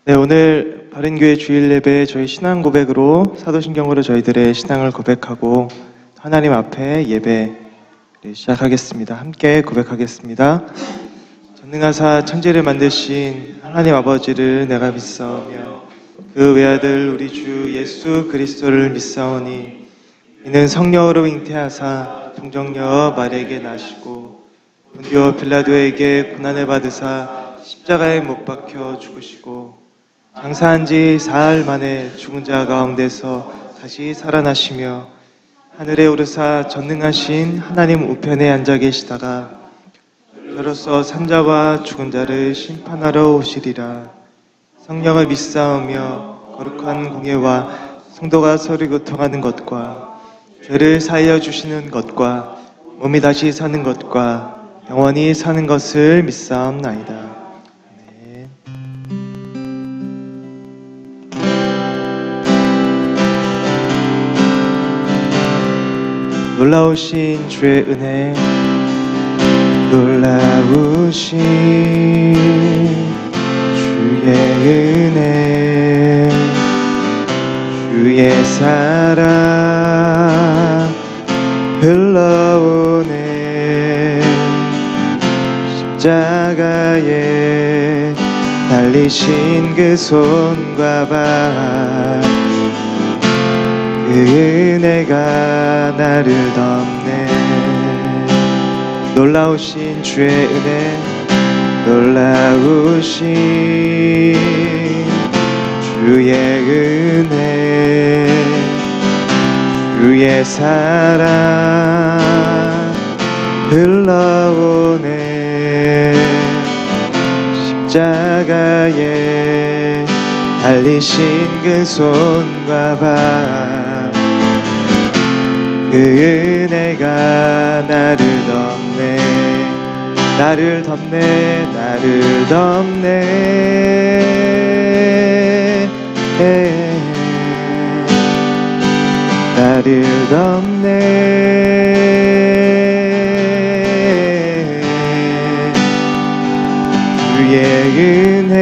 네, 오늘 바른교회 주일 예배 저희 신앙 고백으로 사도신경으로 저희들의 신앙을 고백하고 하나님 앞에 예배를 시작하겠습니다. 함께 고백하겠습니다. 전능하사 천지를 만드신 하나님 아버지를 내가 믿사오며 그 외아들 우리 주 예수 그리스도를 믿사오니 이는 성령으로 잉태하사 동정녀 마리아에게 나시고 본디오 빌라도에게 고난을 받으사 십자가에 못 박혀 죽으시고 장사한 지 사흘 만에 죽은 자 가운데서 다시 살아나시며 하늘에 오르사 전능하신 하나님 우편에 앉아 계시다가 저로서 산자와 죽은 자를 심판하러 오시리라. 성령을 믿사오며 거룩한 공예와 성도가 서로 교통하는 것과 죄를 사하여 주시는 것과 몸이 다시 사는 것과 영원히 사는 것을 믿사옵나이다. 놀라우신 주의 은혜, 놀라우신 주의 은혜, 주의 사랑 흘러오네. 십자가에 달리신 그 손과 발, 그 은혜가 나를 덮네. 놀라우신 주의 은혜, 놀라우신 주의 은혜, 주의 사랑 흘러오네. 십자가에 달리신 그 손과 발, 그 은혜가 나를 덮네. 나를 덮네. 나를 덮네. 나를 덮네. 주의 은혜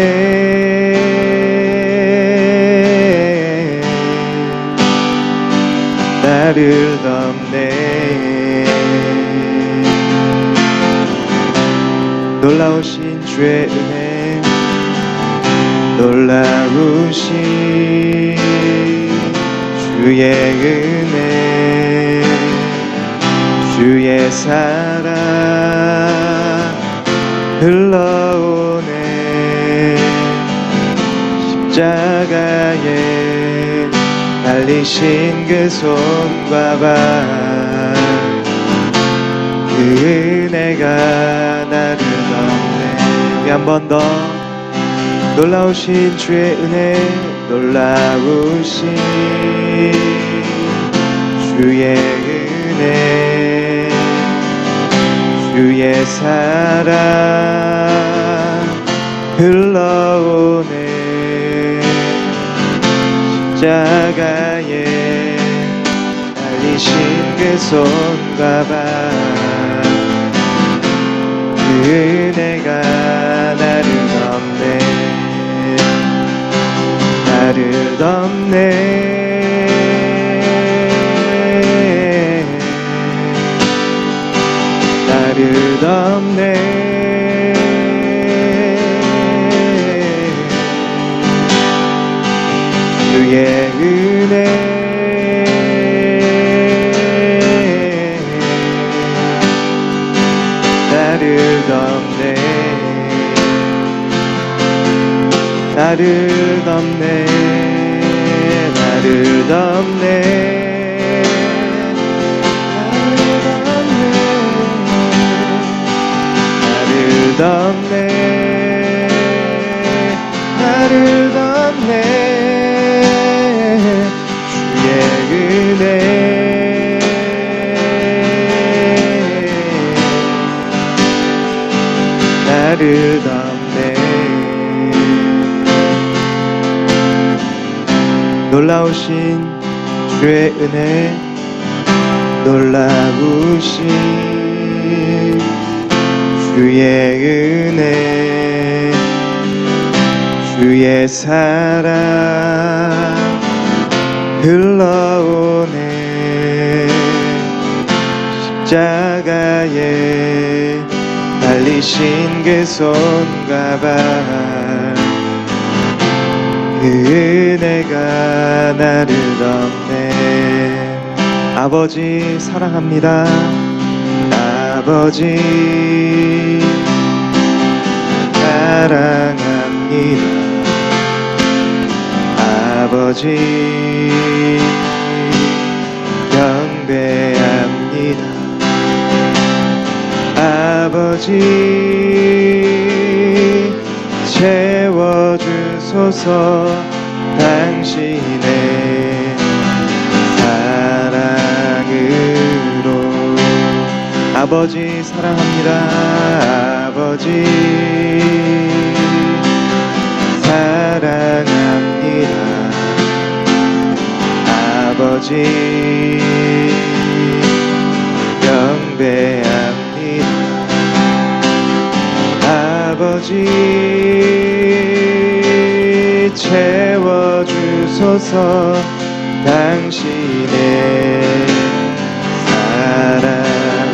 나를 덮네. 놀라우신 주의 은혜, 놀라우신 주의 은혜, 주의 사랑 흘러오네. 십자가에 달리신 그 손과 발, 그 은혜가 나를 덮네. 우리 한 번 더. 놀라우신 주의 은혜, 놀라우신 주의 은혜, 주의 사랑 흘러오네. 십자가에 달리신 그 손과 발, 그 은혜가 나를 덮네. 나를 덮네. 나를 덮네. 주의 은혜 나를 덮네. 나를 덮네. 나를 덮네. 나를 덮네. 나를 덮네. 주의 은혜 나를 덮네. 놀라우신 주의 은혜, 놀라우신 주의 은혜, 주의 사랑 흘러오네. 십자가에 달리신 그 손과 발, 그 은혜가 나를 덮네. 아버지 사랑합니다. 아버지 사랑합니다. 아버지 경배합니다. 아버지 채워주소서. 당신의 사랑으로. 아버지 사랑합니다. 아버지 사랑합니다. 아버지 경배합니다. 아버지 채워주소서. 당신의 사랑.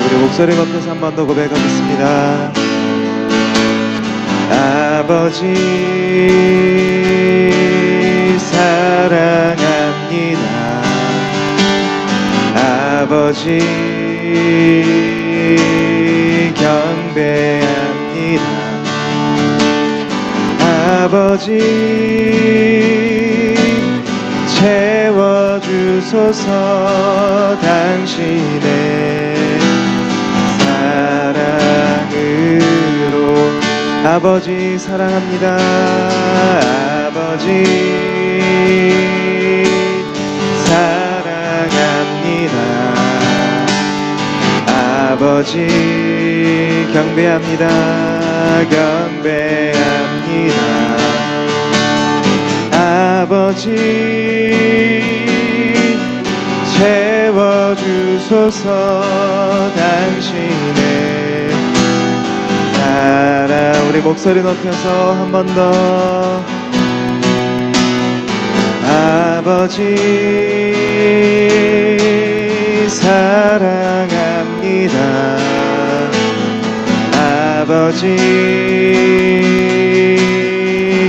우리 목소리 높여서 한 번 더 고백하겠습니다. 아버지 사랑합니다. 아버지 경배합니다. 아버지 채워주소서. 당신의 사랑으로. 아버지 사랑합니다. 아버지 사랑합니다. 아버지 경배합니다. 경배합니다. 아버지 채워주소서. 당신의 사랑. 우리 목소리 높여서 한 번 더. 아버지 사랑합니다. 아버지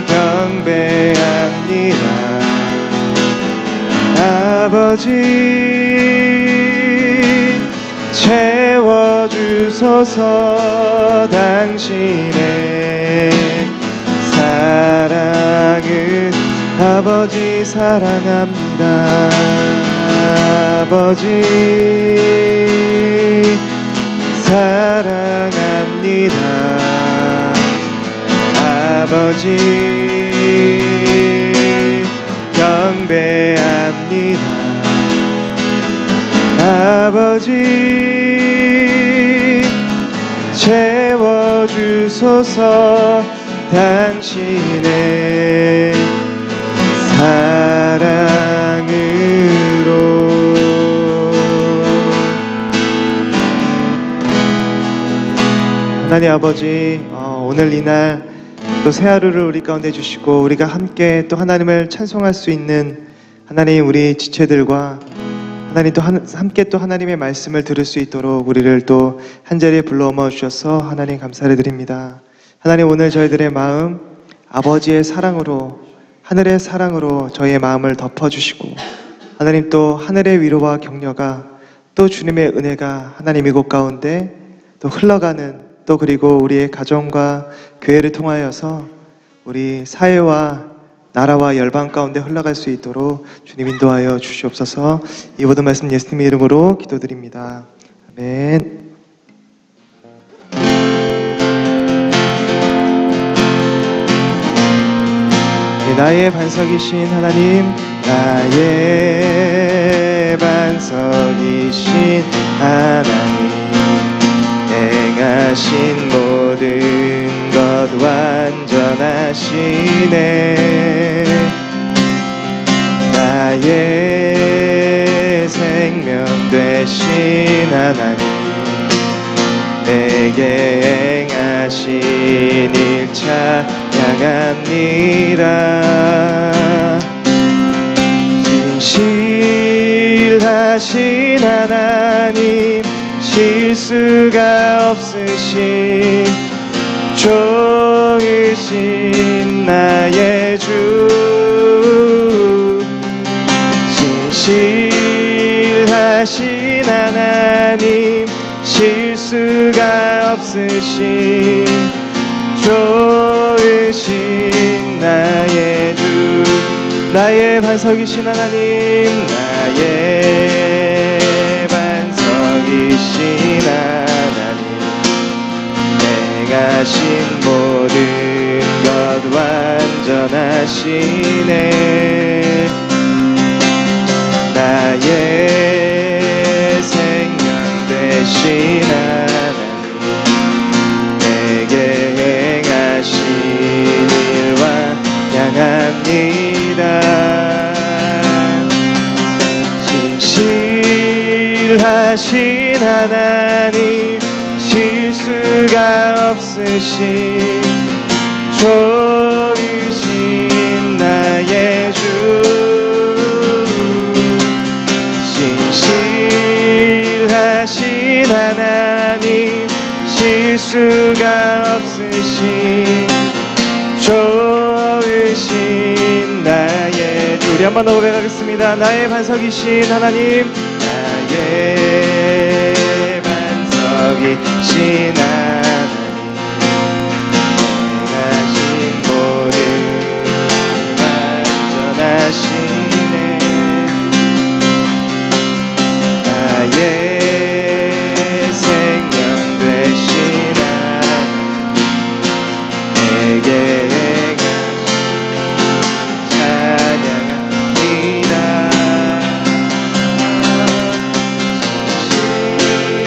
경배합니다. 아버지 채워주소서. 당신의 사랑을. 아버지 사랑합니다. 아버지 사랑합니다. 아버지 경배합니다. 아버지 채워주소서. 당신의 사랑으로. 하나님 아버지, 오늘 이날 또 새 하루를 우리 가운데 주시고 우리가 함께 또 하나님을 찬송할 수 있는 하나님, 우리 지체들과 하나님 또 함께 또 하나님의 말씀을 들을 수 있도록 우리를 또 한자리에 불러모아 주셔서 하나님 감사를 드립니다. 하나님, 오늘 저희들의 마음 아버지의 사랑으로, 하늘의 사랑으로 저희의 마음을 덮어주시고, 하나님 또 하늘의 위로와 격려가, 또 주님의 은혜가 하나님 이곳 가운데 또 흘러가는, 또 그리고 우리의 가정과 교회를 통하여서 우리 사회와 나라와 열방 가운데 흘러갈 수 있도록 주님 인도하여 주시옵소서. 이 모든 말씀 예수님의 이름으로 기도드립니다. 아멘. 나의 반석이신 하나님, 나의 반석이신 하나님, 행하신 모든 것 완전하시네. 나의 생명 되신 하나님, 내게 행하신 일차 향합니다. 진실하신 하나님, 실수가 없으신 좋으신 나의 주, 진실하신 하나님, 실수가 없으신 좋으신 나의 주, 나의 반석이신 하나님, 나의 반석이신 하나님, 내가 신 모든 것 완전하시네. 나의 생명 되신 하나님, 내게 행하신 일과 향합니다. 진실하신 하나님, 실수가 없으신 좋으신 나의 주, 진실하신 하나님, 실수가 없으신 좋으신 나의 주. 우리 한 번 더 고백하겠습니다. 나의 반석이신 하나님, 나의 반석이신 하나님, 행하신 모든 완전하시네. 나의 생명 되신 하나님, 내게 찬양합니다.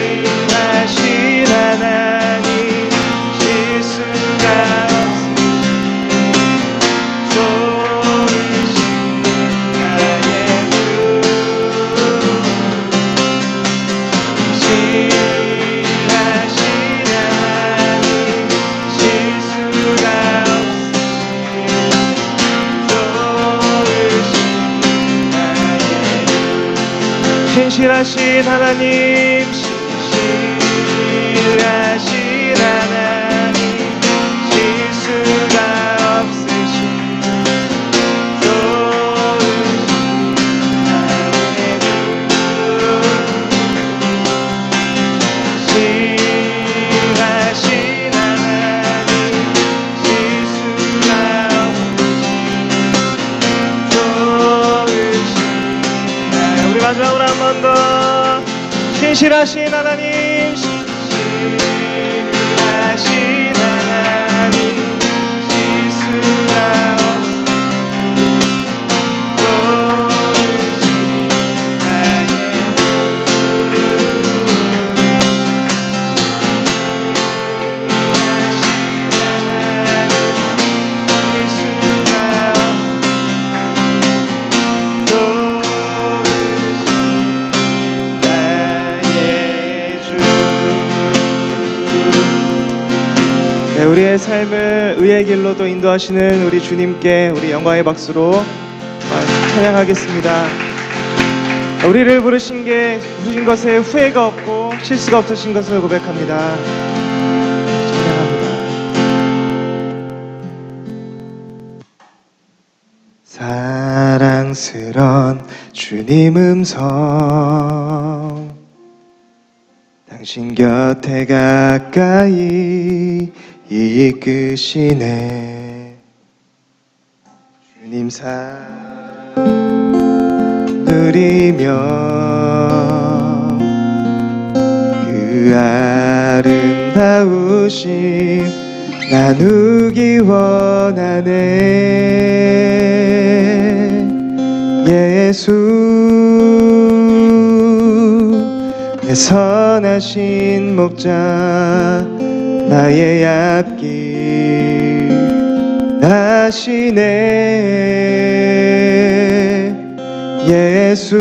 진실하신 하나님, 실수가 없으신 좋으신 나의 주, 진실하신 하나님, 실수가 없으신 좋으신 나의 주, 진실하신 하나님, 진실하신 하나님, 실수가 없으신 좋으신 나의 주, 진실하신 하나님, 실수가 없으신 좋으신 나의. 우리 마지막으로 한 번 더. 진실하신 하나님, 진실하신 하나님, 실수가 없으신 좋으신 나의 주, 우리의 삶을 의의 길로 또 인도하시는 우리 주님께 우리 영광의 박수로 찬양하겠습니다. 우리를 부르신 것에 후회가 없고 실수가 없으신 것을 고백합니다. 찬양합니다. 사랑스런 주님 음성, 당신 곁에 가까이 이끄시네. 주님 사랑 누리며 그 아름다우심 나누기 원하네. 예수 내 선하신 목자 나의 앞길 하시네. 예수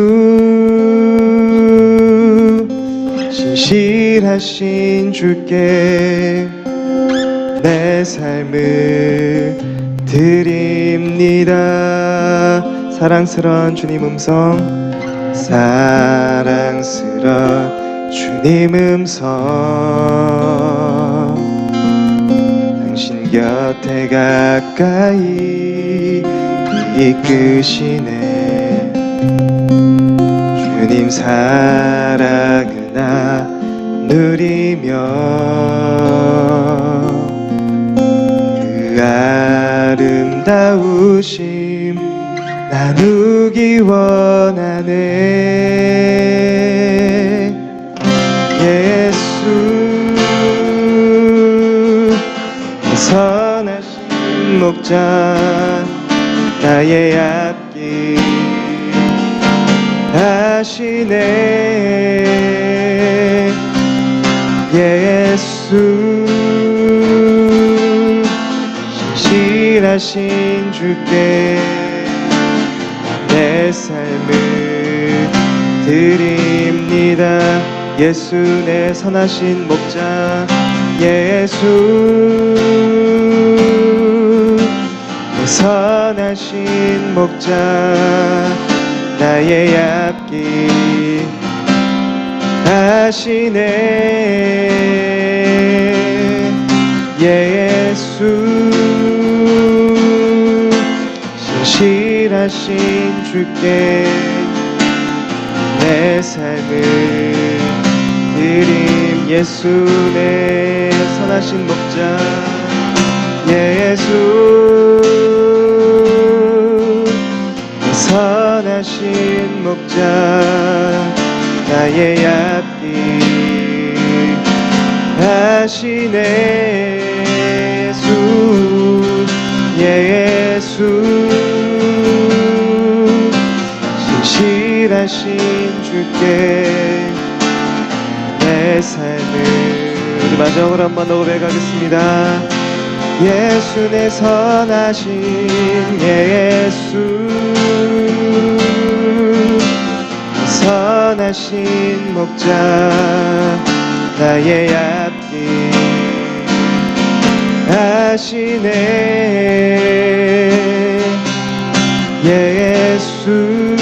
진실하신 주께 내 삶을 드립니다. 사랑스러운 주님 음성, 사랑스러운 주님 음성, 당신 곁에 가까이 이끄시네. 주님 사랑을 나누리며 그 아름다우심 나누기 원하네. 예수 선하신 목자 나의 앞길 하시네. 예수 신실하신 주께 내 삶을 드립니다. 예수 내 선하신 목자, 예수 내 선하신 목자 나의 앞길 하시네. 예수 신실하신 주께 내 삶을 드림. 예수 내 선하신 목자, 예수 내 선하신 목자 나의 앞길 하시네. 예수 신실하신 주께 내 삶을, 우리 마지막으로 한번 더 고백하겠습니다. 예수 내 선하신 예수 선하신 목자 나의 앞길 하시네. 예수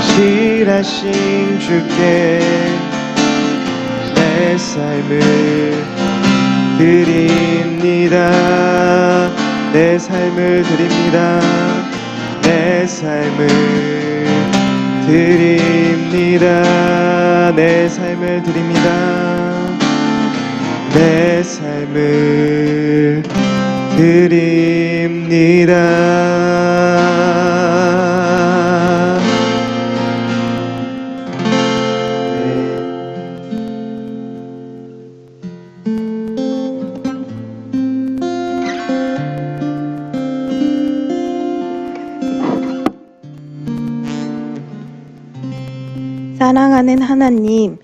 신실하신 주께 내 삶을 드립니다. 내 삶을 드립니다. 내 삶을 드립니다. 내 삶을 드립니다. 내 삶을 드립니다. 사랑하는 하나님,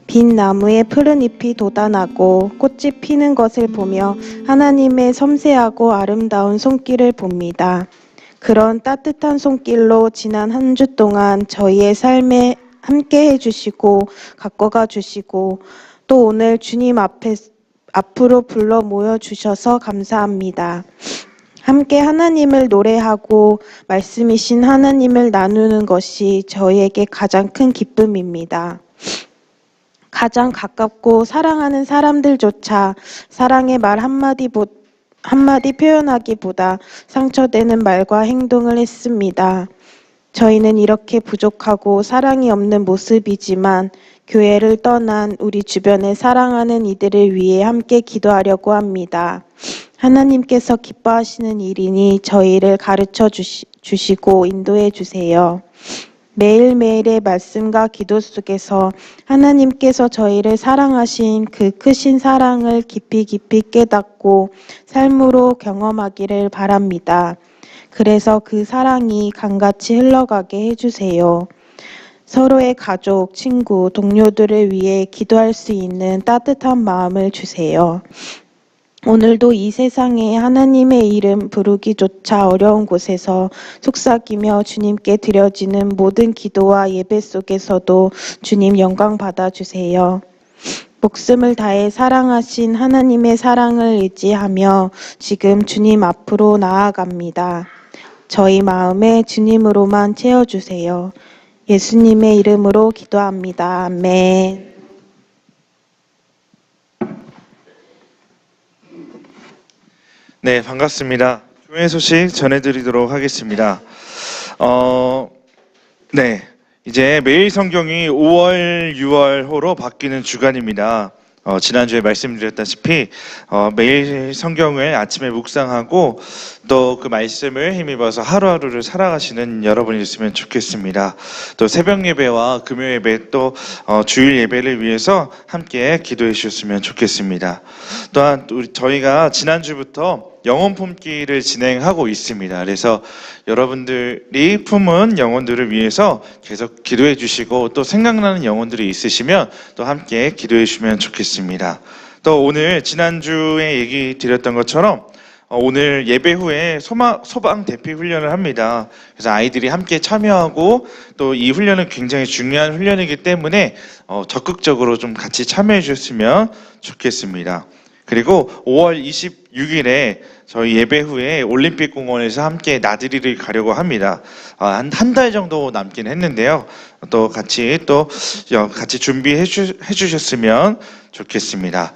빈 나무에 푸른 잎이 돋아나고 꽃이 피는 것을 보며 하나님의 섬세하고 아름다운 손길을 봅니다. 그런 따뜻한 손길로 지난 한 주 동안 저희의 삶에 함께 해주시고 가꿔가 주시고 또 오늘 주님 앞으로 불러 모여주셔서 감사합니다. 함께 하나님을 노래하고 말씀이신 하나님을 나누는 것이 저희에게 가장 큰 기쁨입니다. 가장 가깝고 사랑하는 사람들조차 사랑의 말 한마디 표현하기보다 상처되는 말과 행동을 했습니다. 저희는 이렇게 부족하고 사랑이 없는 모습이지만 교회를 떠난 우리 주변에 사랑하는 이들을 위해 함께 기도하려고 합니다. 하나님께서 기뻐하시는 일이니 저희를 가르쳐 주시고 인도해 주세요. 매일매일의 말씀과 기도 속에서 하나님께서 저희를 사랑하신 그 크신 사랑을 깊이 깨닫고 삶으로 경험하기를 바랍니다. 그래서 그 사랑이 강같이 흘러가게 해주세요. 서로의 가족, 친구, 동료들을 위해 기도할 수 있는 따뜻한 마음을 주세요. 오늘도 이 세상에 하나님의 이름 부르기조차 어려운 곳에서 속삭이며 주님께 드려지는 모든 기도와 예배 속에서도 주님 영광 받아주세요. 목숨을 다해 사랑하신 하나님의 사랑을 의지하며 지금 주님 앞으로 나아갑니다. 저희 마음에 주님으로만 채워주세요. 예수님의 이름으로 기도합니다. 아멘. 네, 반갑습니다. 교회 소식 전해드리도록 하겠습니다. 네, 이제 매일 성경이 5월, 6월호로 바뀌는 주간입니다. 지난주에 말씀드렸다시피 매일 성경을 아침에 묵상하고 또 그 말씀을 힘입어서 하루하루를 살아가시는 여러분이 있으면 좋겠습니다. 또 새벽 예배와 금요 예배 또 주일 예배를 위해서 함께 기도해 주셨으면 좋겠습니다. 또한 저희가 지난주부터 영혼 품기를 진행하고 있습니다. 그래서 여러분들이 품은 영혼들을 위해서 계속 기도해 주시고 또 생각나는 영혼들이 있으시면 또 함께 기도해 주시면 좋겠습니다. 또 오늘 지난주에 얘기 드렸던 것처럼 오늘 예배 후에 소방 대피 훈련을 합니다. 그래서 아이들이 함께 참여하고 또 이 훈련은 굉장히 중요한 훈련이기 때문에 적극적으로 좀 같이 참여해 주셨으면 좋겠습니다. 그리고 5월 26일에 저희 예배 후에 올림픽 공원에서 함께 나들이를 가려고 합니다. 한 달 정도 남긴 했는데요. 또 같이 준비해 주셨으면 좋겠습니다.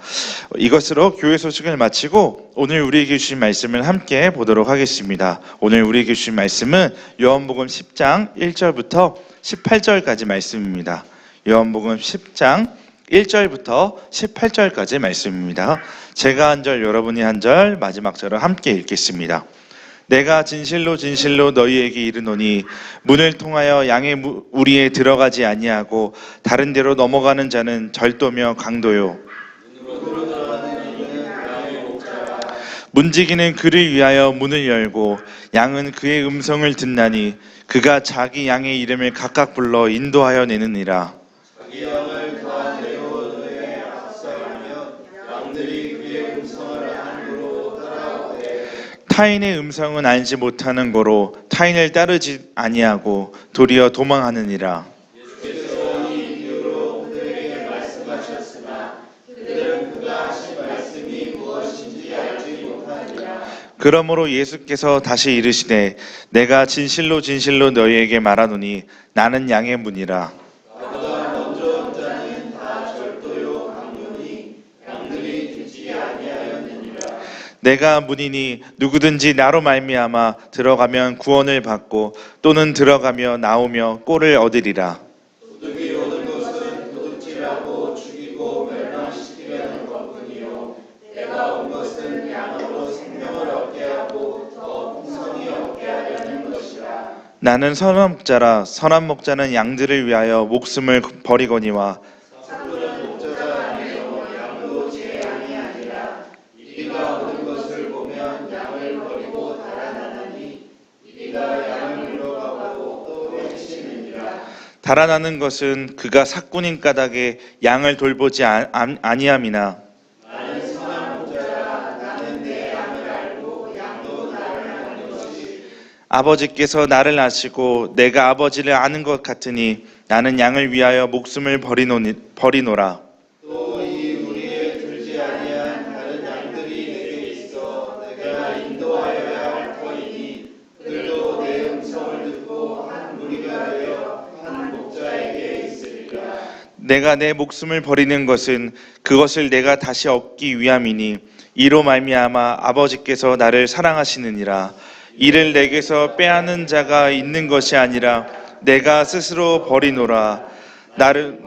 이것으로 교회 소식을 마치고 오늘 우리에게 주신 말씀을 함께 보도록 하겠습니다. 오늘 우리에게 주신 말씀은 요한복음 10장 1절부터 18절까지 말씀입니다. 요한복음 10장 1절부터 18절까지 말씀입니다. 제가 한 절, 여러분이 한 절, 마지막 절을 함께 읽겠습니다. 내가 진실로 진실로 너희에게 이르노니 문을 통하여 양의 우리에 들어가지 아니하고 다른 데로 넘어가는 자는 절도며 강도요 문지기는 그를 위하여 문을 열고 양은 그의 음성을 듣나니 그가 자기 양의 이름을 각각 불러 인도하여 내느니라. 타인의 음성은 알지 못하는 거로 타인을 따르지 아니하고 도리어 도망하느니라. 그러므로 예수께서 다시 이르시되 내가 진실로 진실로 너희에게 말하노니 나는 양의 문이라. 내가 문이니 누구든지 나로 말미암아 들어가면 구원을 받고 또는 들어가며 나오며 꼴을 얻으리라. 도둑이 오는 것은 도둑질하고 죽이고 멸망시키려는 것뿐이요 내가 온 것은 양으로 생명을 얻게 하고 더 풍성히 얻게 하려는 것이라. 나는 선한 목자라. 선한 목자는 양들을 위하여 목숨을 버리거니와 달아나는 것은 그가 삭군인 까닭에 양을 돌보지 아니함이나 나는 선한 목자라. 나는 내 양을 알고 양도 나를 아는 것이 아버지께서 나를 아시고 내가 아버지를 아는 것 같으니 나는 양을 위하여 목숨을 버리노라. 또 이 우리에 들지 아니한 다른 양들이 내게 있어 내가 인도하여야 할 터이니 그들도 내 음성을 듣고 한 무리가 되어 내가 내 목숨을 버리는 것은 그것을 내가 다시 얻기 위함이니 이로 말미암아 아버지께서 나를 사랑하시느니라. 이를 내게서 빼앗는 자가 있는 것이 아니라 내가 스스로 버리노라. 나를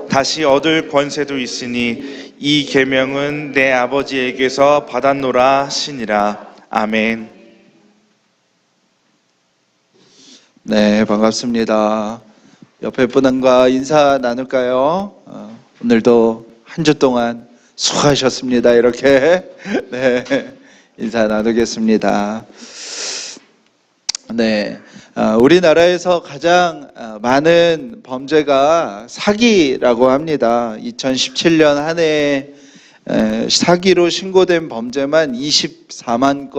다시 얻을 권세도 있으니 이 계명은 내 아버지에게서 받았노라 하시니라. 아멘. 네, 반갑습니다. 옆에 분과 인사 나눌까요? 오늘도 한 주 동안 수고하셨습니다. 이렇게 네, 인사 나누겠습니다. 네, 우리나라에서 가장 많은 범죄가 사기라고 합니다. 2017년 한 해 사기로 신고된 범죄만 24만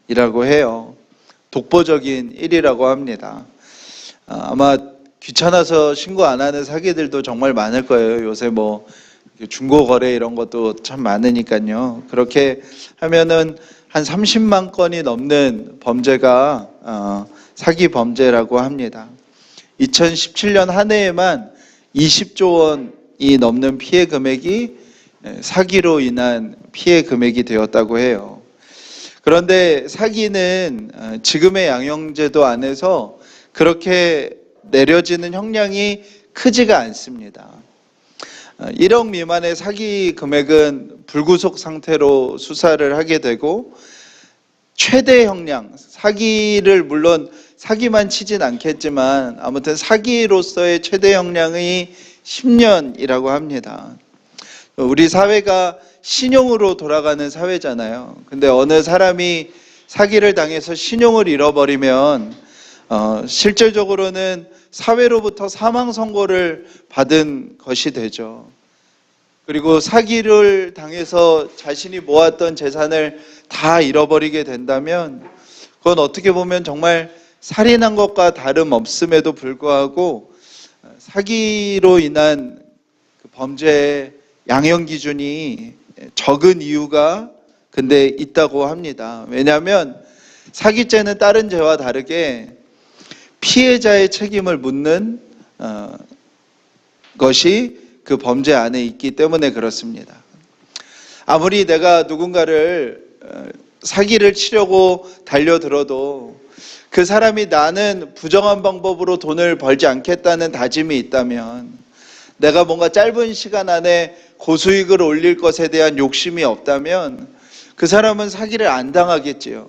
건이라고 해요. 독보적인 일이라고 합니다. 아마 귀찮아서 신고 안 하는 사기들도 정말 많을 거예요. 요새 뭐 중고 거래 이런 것도 참 많으니까요. 그렇게 하면은 한 30만 건이 넘는 범죄가 사기 범죄라고 합니다. 2017년 한 해에만 20조 원이 넘는 피해 금액이 사기로 인한 피해 금액이 되었다고 해요. 그런데 사기는 지금의 양형제도 안에서 그렇게 내려지는 형량이 크지가 않습니다. 1억 미만의 사기 금액은 불구속 상태로 수사를 하게 되고, 최대 형량, 사기를 물론 사기만 치진 않겠지만 아무튼 사기로서의 최대 형량이 10년이라고 합니다. 우리 사회가 신용으로 돌아가는 사회잖아요. 근데 어느 사람이 사기를 당해서 신용을 잃어버리면 실질적으로는 사회로부터 사망 선고를 받은 것이 되죠. 그리고 사기를 당해서 자신이 모았던 재산을 다 잃어버리게 된다면 그건 어떻게 보면 정말 살인한 것과 다름없음에도 불구하고 사기로 인한 그 범죄의 양형 기준이 적은 이유가 근데 있다고 합니다. 왜냐하면 사기죄는 다른 죄와 다르게 피해자의 책임을 묻는 것이 그 범죄 안에 있기 때문에 그렇습니다. 아무리 내가 누군가를 사기를 치려고 달려들어도 그 사람이 나는 부정한 방법으로 돈을 벌지 않겠다는 다짐이 있다면, 내가 뭔가 짧은 시간 안에 고수익을 올릴 것에 대한 욕심이 없다면 그 사람은 사기를 안 당하겠지요.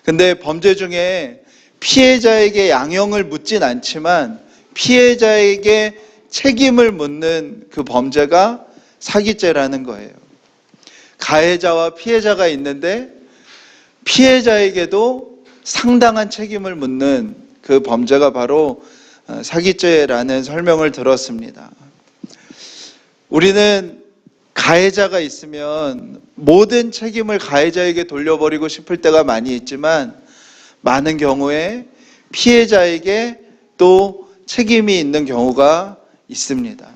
근데 범죄 중에 피해자에게 양형을 묻진 않지만 피해자에게 책임을 묻는 그 범죄가 사기죄라는 거예요. 가해자와 피해자가 있는데 피해자에게도 상당한 책임을 묻는 그 범죄가 바로 사기죄라는 설명을 들었습니다. 우리는 가해자가 있으면 모든 책임을 가해자에게 돌려버리고 싶을 때가 많이 있지만, 많은 경우에 피해자에게 또 책임이 있는 경우가 있습니다.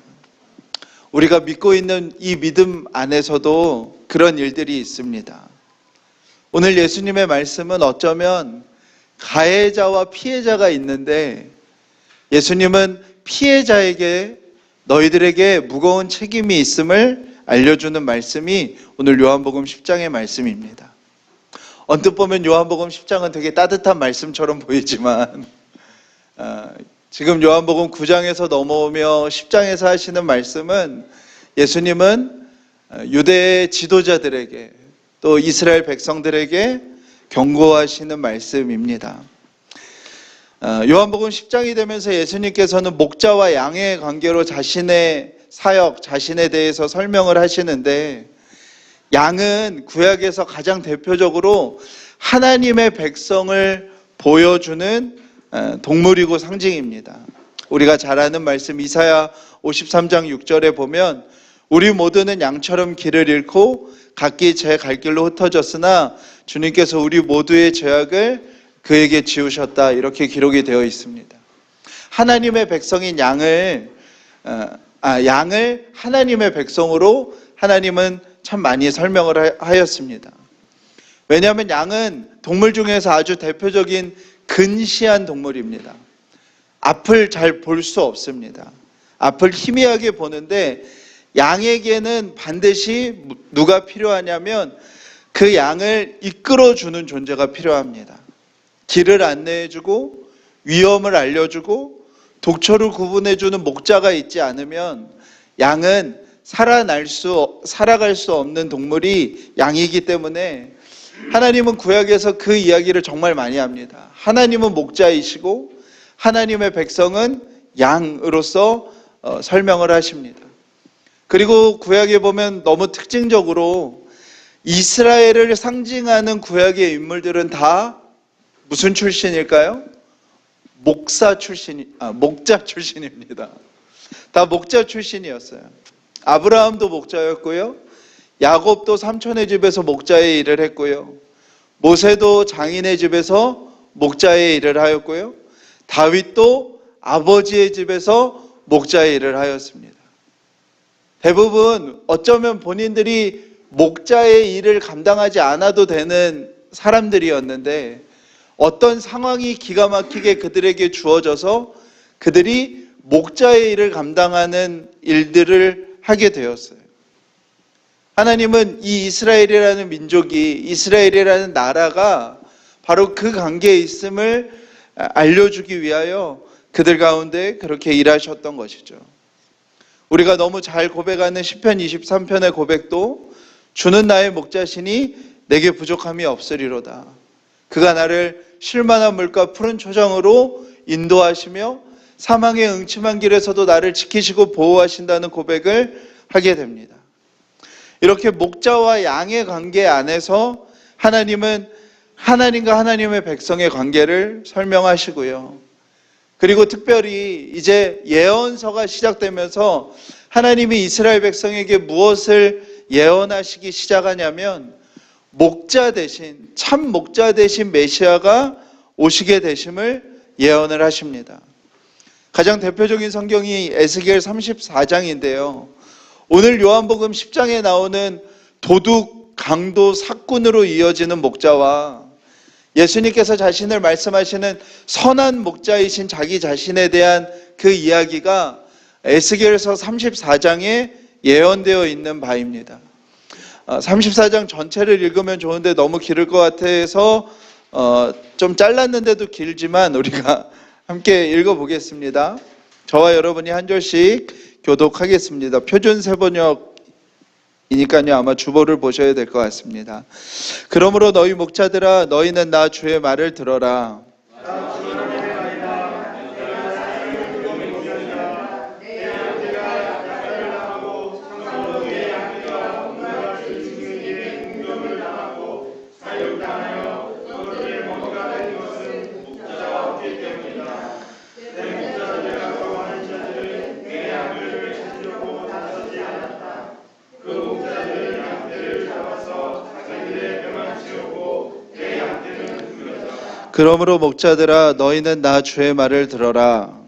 우리가 믿고 있는 이 믿음 안에서도 그런 일들이 있습니다. 오늘 예수님의 말씀은 어쩌면 가해자와 피해자가 있는데, 예수님은 피해자에게 너희들에게 무거운 책임이 있음을 알려주는 말씀이 오늘 요한복음 10장의 말씀입니다. 언뜻 보면 요한복음 10장은 되게 따뜻한 말씀처럼 보이지만 지금 요한복음 9장에서 넘어오며 10장에서 하시는 말씀은 예수님은 유대의 지도자들에게 또 이스라엘 백성들에게 경고하시는 말씀입니다. 요한복음 10장이 되면서 예수님께서는 목자와 양의 관계로 자신의 사역, 자신에 대해서 설명을 하시는데, 양은 구약에서 가장 대표적으로 하나님의 백성을 보여주는 동물이고 상징입니다. 우리가 잘 아는 말씀 이사야 53장 6절에 보면, 우리 모두는 양처럼 길을 잃고 각기 제 갈 길로 흩어졌으나 주님께서 우리 모두의 죄악을 그에게 지우셨다, 이렇게 기록이 되어 있습니다. 하나님의 백성인 양을 하나님의 백성으로 하나님은 참 많이 설명을 하였습니다. 왜냐하면 양은 동물 중에서 아주 대표적인 근시한 동물입니다. 앞을 잘 볼 수 없습니다. 앞을 희미하게 보는데, 양에게는 반드시 누가 필요하냐면 그 양을 이끌어주는 존재가 필요합니다. 길을 안내해주고 위험을 알려주고 독초를 구분해주는 목자가 있지 않으면 양은 살아갈 수 없는 동물이 양이기 때문에 하나님은 구약에서 그 이야기를 정말 많이 합니다. 하나님은 목자이시고 하나님의 백성은 양으로서 설명을 하십니다. 그리고 구약에 보면 너무 특징적으로 이스라엘을 상징하는 구약의 인물들은 다 무슨 출신일까요? 목자 출신입니다. 다 목자 출신이었어요. 아브라함도 목자였고요. 야곱도 삼촌의 집에서 목자의 일을 했고요. 모세도 장인의 집에서 목자의 일을 하였고요. 다윗도 아버지의 집에서 목자의 일을 하였습니다. 대부분 어쩌면 본인들이 목자의 일을 감당하지 않아도 되는 사람들이었는데 어떤 상황이 기가 막히게 그들에게 주어져서 그들이 목자의 일을 감당하는 일들을 하게 되었어요. 하나님은 이 이스라엘이라는 민족이, 이스라엘이라는 나라가 바로 그 관계에 있음을 알려주기 위하여 그들 가운데 그렇게 일하셨던 것이죠. 우리가 너무 잘 고백하는 시편 23편의 고백도 주는 나의 목자시니 내게 부족함이 없으리로다. 그가 나를 쉴만한 물과 푸른 초장으로 인도하시며 사망의 응침한 길에서도 나를 지키시고 보호하신다는 고백을 하게 됩니다. 이렇게 목자와 양의 관계 안에서 하나님은 하나님과 하나님의 백성의 관계를 설명하시고요. 그리고 특별히 이제 예언서가 시작되면서 하나님이 이스라엘 백성에게 무엇을 예언하시기 시작하냐면 목자 대신, 참 목자 대신 메시아가 오시게 되심을 예언을 하십니다. 가장 대표적인 성경이 에스겔 34장인데요. 오늘 요한복음 10장에 나오는 도둑, 강도, 사꾼으로 이어지는 목자와 예수님께서 자신을 말씀하시는 선한 목자이신 자기 자신에 대한 그 이야기가 에스겔서 34장에 예언되어 있는 바입니다. 34장 전체를 읽으면 좋은데 너무 길을 것 같아서 좀 잘랐는데도 길지만 우리가 함께 읽어보겠습니다. 저와 여러분이 한 절씩 교독하겠습니다. 표준 세번역이니까요. 아마 주보를 보셔야 될 것 같습니다. 그러므로 너희 목자들아 너희는 나 주의 말을 들어라. 그러므로 목자들아 너희는 나 주의 말을 들어라.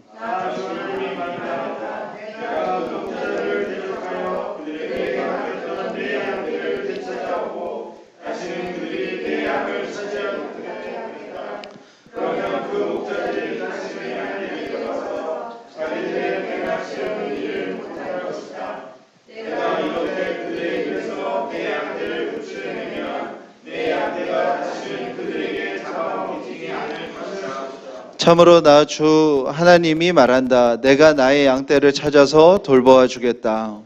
참으로 나 주 하나님이 말한다. 내가 나의 양떼를 찾아서 돌보아 주겠다.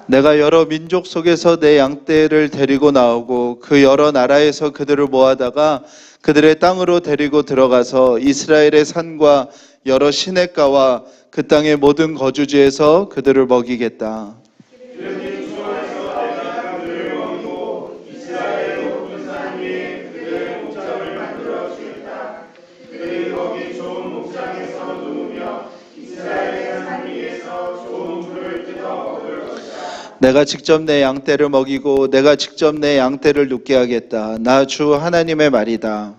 내가 여러 민족 속에서 내 양떼를 데리고 나오고 그 여러 나라에서 그들을 모아다가 그들의 땅으로 데리고 들어가서 이스라엘의 산과 여러 시냇가와 그 땅의 모든 거주지에서 그들을 먹이겠다. 내가 직접 내 양떼를 먹이고 내가 직접 내 양떼를 눕게 하겠다. 나 주 하나님의 말이다.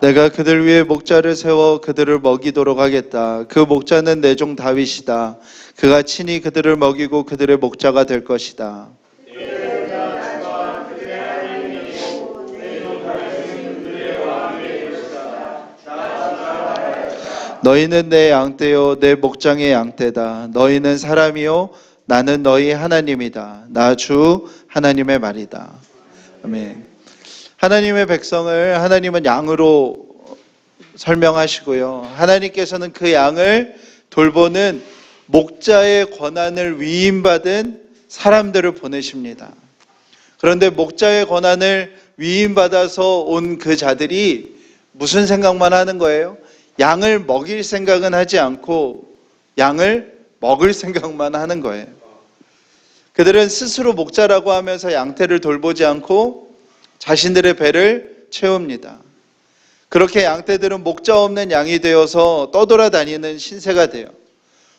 내가 그들 위에 목자를 세워 그들을 먹이도록 하겠다. 그 목자는 내 종 다윗이다. 그가 친히 그들을 먹이고 그들의 목자가 될 것이다. 너희는 내 양떼요 내 목장의 양떼다. 너희는 사람이요 나는 너희 하나님이다. 나 주 하나님의 말이다. 아멘. 하나님의 백성을 하나님은 양으로 설명하시고요. 하나님께서는 그 양을 돌보는 목자의 권한을 위임받은 사람들을 보내십니다. 그런데 목자의 권한을 위임받아서 온 그 자들이 무슨 생각만 하는 거예요? 양을 먹일 생각은 하지 않고 양을 먹을 생각만 하는 거예요. 그들은 스스로 목자라고 하면서 양떼를 돌보지 않고 자신들의 배를 채웁니다. 그렇게 양떼들은 목자 없는 양이 되어서 떠돌아다니는 신세가 돼요.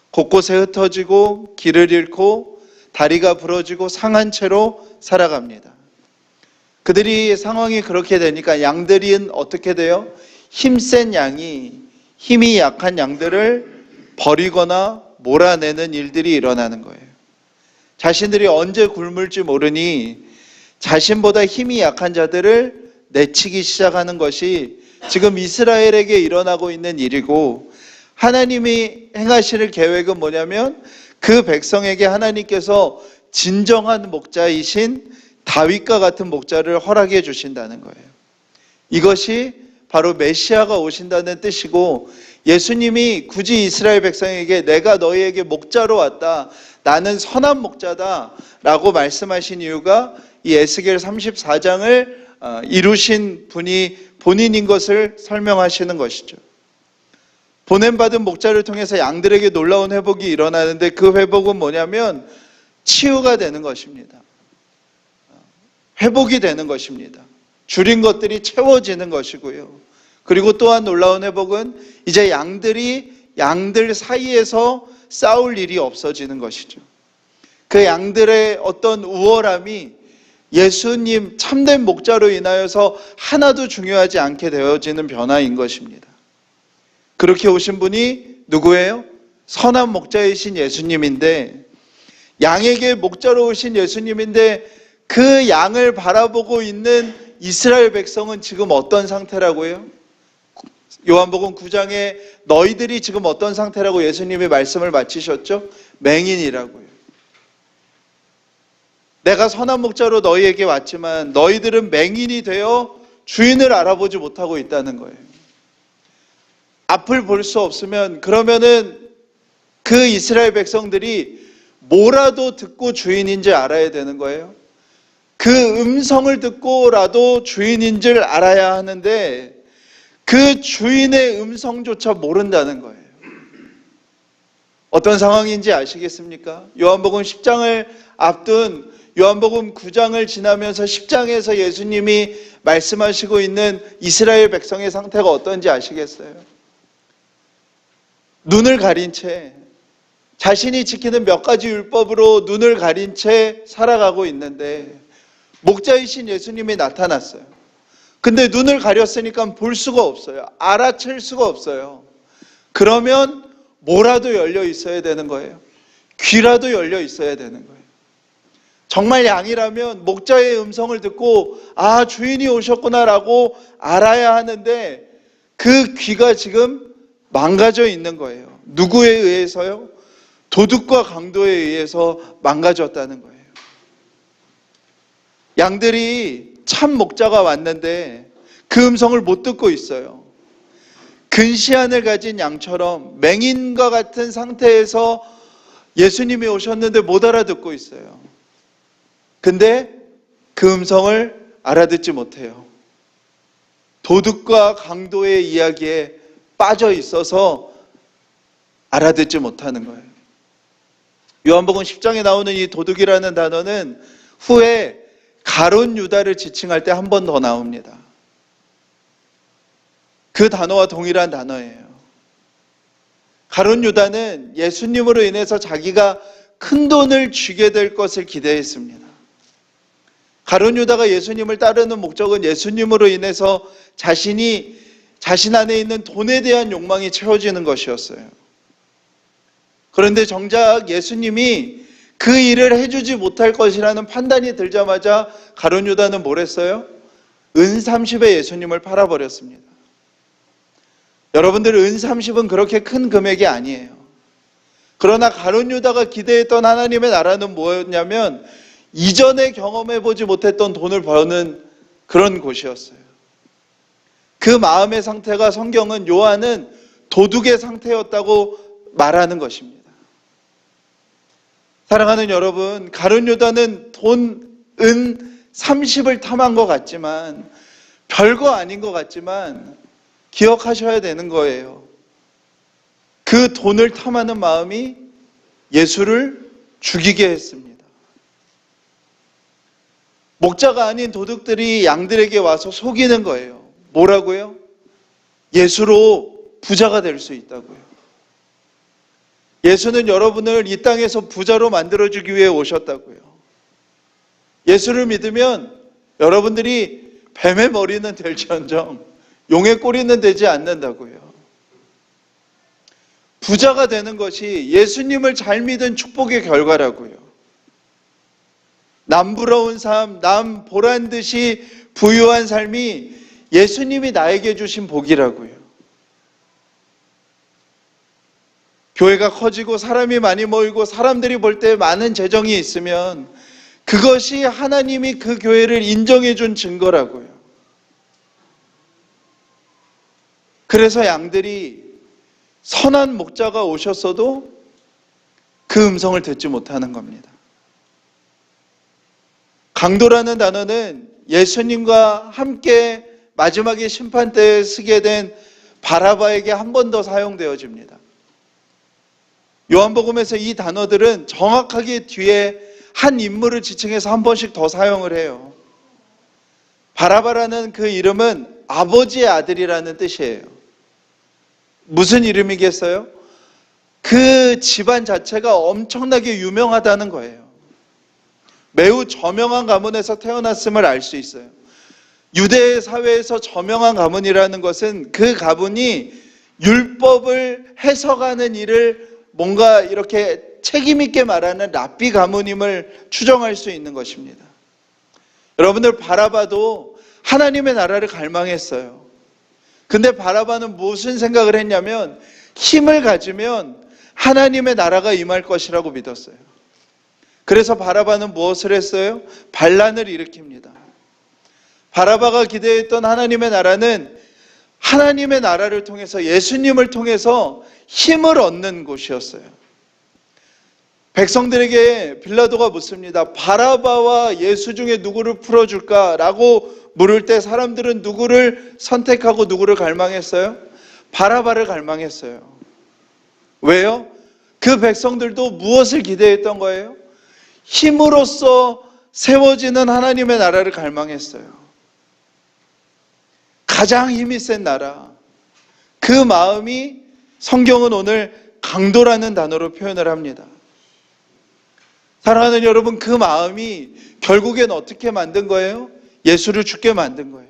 곳곳에 흩어지고 길을 잃고 다리가 부러지고 상한 채로 살아갑니다. 그들이 상황이 그렇게 되니까 양들은 어떻게 돼요? 힘센 양이 힘이 약한 양들을 버리거나 몰아내는 일들이 일어나는 거예요. 자신들이 언제 굶을지 모르니 자신보다 힘이 약한 자들을 내치기 시작하는 것이 지금 이스라엘에게 일어나고 있는 일이고, 하나님이 행하실 계획은 뭐냐면 그 백성에게 하나님께서 진정한 목자이신 다윗과 같은 목자를 허락해 주신다는 거예요. 이것이 바로 메시아가 오신다는 뜻이고, 예수님이 굳이 이스라엘 백성에게 내가 너희에게 목자로 왔다, 나는 선한 목자다 라고 말씀하신 이유가 이 에스겔 34장을 이루신 분이 본인인 것을 설명하시는 것이죠. 보냄받은 목자를 통해서 양들에게 놀라운 회복이 일어나는데, 그 회복은 뭐냐면 치유가 되는 것입니다. 회복이 되는 것입니다. 줄인 것들이 채워지는 것이고요. 그리고 또한 놀라운 회복은 이제 양들 사이에서 싸울 일이 없어지는 것이죠. 그 양들의 어떤 우월함이 예수님 참된 목자로 인하여서 하나도 중요하지 않게 되어지는 변화인 것입니다. 그렇게 오신 분이 누구예요? 선한 목자이신 예수님인데, 양에게 목자로 오신 예수님인데 그 양을 바라보고 있는 이스라엘 백성은 지금 어떤 상태라고요? 요한복음 9장에 너희들이 지금 어떤 상태라고 예수님이 말씀을 마치셨죠? 맹인이라고요. 내가 선한 목자로 너희에게 왔지만 너희들은 맹인이 되어 주인을 알아보지 못하고 있다는 거예요. 앞을 볼 수 없으면 그러면은 그 이스라엘 백성들이 뭐라도 듣고 주인인지 알아야 되는 거예요. 그 음성을 듣고라도 주인인 줄 알아야 하는데 그 주인의 음성조차 모른다는 거예요. 어떤 상황인지 아시겠습니까? 요한복음 10장을 앞둔 요한복음 9장을 지나면서 10장에서 예수님이 말씀하시고 있는 이스라엘 백성의 상태가 어떤지 아시겠어요? 눈을 가린 채 자신이 지키는 몇 가지 율법으로 눈을 가린 채 살아가고 있는데 목자이신 예수님이 나타났어요. 근데 눈을 가렸으니까 볼 수가 없어요. 알아챌 수가 없어요. 그러면 뭐라도 열려 있어야 되는 거예요. 귀라도 열려 있어야 되는 거예요. 정말 양이라면 목자의 음성을 듣고 아, 주인이 오셨구나라고 알아야 하는데 그 귀가 지금 망가져 있는 거예요. 누구에 의해서요? 도둑과 강도에 의해서 망가졌다는 거예요. 양들이 참 목자가 왔는데 그 음성을 못 듣고 있어요. 근시안을 가진 양처럼 맹인과 같은 상태에서 예수님이 오셨는데 못 알아듣고 있어요. 근데 그 음성을 알아듣지 못해요. 도둑과 강도의 이야기에 빠져 있어서 알아듣지 못하는 거예요. 요한복음 10장에 나오는 이 도둑이라는 단어는 후에 가룟 유다를 지칭할 때 한 번 더 나옵니다. 그 단어와 동일한 단어예요. 가룟 유다는 예수님으로 인해서 자기가 큰 돈을 쥐게 될 것을 기대했습니다. 가룟 유다가 예수님을 따르는 목적은 예수님으로 인해서 자신 안에 있는 돈에 대한 욕망이 채워지는 것이었어요. 그런데 정작 예수님이 그 일을 해주지 못할 것이라는 판단이 들자마자 가룟 유다는 뭘 했어요? 은 30에 예수님을 팔아버렸습니다. 여러분들, 은 30은 그렇게 큰 금액이 아니에요. 그러나 가룟 유다가 기대했던 하나님의 나라는 뭐였냐면 이전에 경험해보지 못했던 돈을 버는 그런 곳이었어요. 그 마음의 상태가 성경은 요한은 도둑의 상태였다고 말하는 것입니다. 사랑하는 여러분, 가룟 유다는 은 30을 탐한 것 같지만 별거 아닌 것 같지만 기억하셔야 되는 거예요. 그 돈을 탐하는 마음이 예수를 죽이게 했습니다. 목자가 아닌 도둑들이 양들에게 와서 속이는 거예요. 뭐라고요? 예수로 부자가 될 수 있다고요. 예수는 여러분을 이 땅에서 부자로 만들어주기 위해 오셨다고요. 예수를 믿으면 여러분들이 뱀의 머리는 될지언정 용의 꼬리는 되지 않는다고요. 부자가 되는 것이 예수님을 잘 믿은 축복의 결과라고요. 남 부러운 삶, 남 보란 듯이 부유한 삶이 예수님이 나에게 주신 복이라고요. 교회가 커지고 사람이 많이 모이고 사람들이 볼 때 많은 재정이 있으면 그것이 하나님이 그 교회를 인정해 준 증거라고요. 그래서 양들이 선한 목자가 오셨어도 그 음성을 듣지 못하는 겁니다. 강도라는 단어는 예수님과 함께 마지막에 심판 때에 쓰게 된 바라바에게 한 번 더 사용되어집니다. 요한복음에서 이 단어들은 정확하게 뒤에 한 인물을 지칭해서 한 번씩 더 사용을 해요. 바라바라는 그 이름은 아버지의 아들이라는 뜻이에요. 무슨 이름이겠어요? 그 집안 자체가 엄청나게 유명하다는 거예요. 매우 저명한 가문에서 태어났음을 알 수 있어요. 유대 사회에서 저명한 가문이라는 것은 그 가문이 율법을 해석하는 일을 뭔가 이렇게 책임 있게 말하는 랍비 가문임을 추정할 수 있는 것입니다. 여러분들 바라바도 하나님의 나라를 갈망했어요. 근데 바라바는 무슨 생각을 했냐면 힘을 가지면 하나님의 나라가 임할 것이라고 믿었어요. 그래서 바라바는 무엇을 했어요? 반란을 일으킵니다. 바라바가 기대했던 하나님의 나라는 하나님의 나라를 통해서 예수님을 통해서 힘을 얻는 곳이었어요. 백성들에게 빌라도가 묻습니다. 바라바와 예수 중에 누구를 풀어줄까라고 물을 때 사람들은 누구를 선택하고 누구를 갈망했어요? 바라바를 갈망했어요. 왜요? 그 백성들도 무엇을 기대했던 거예요? 힘으로써 세워지는 하나님의 나라를 갈망했어요. 가장 힘이 센 나라. 그 마음이 성경은 오늘 강도라는 단어로 표현을 합니다. 사랑하는 여러분, 그 마음이 결국엔 어떻게 만든 거예요? 예수를 죽게 만든 거예요.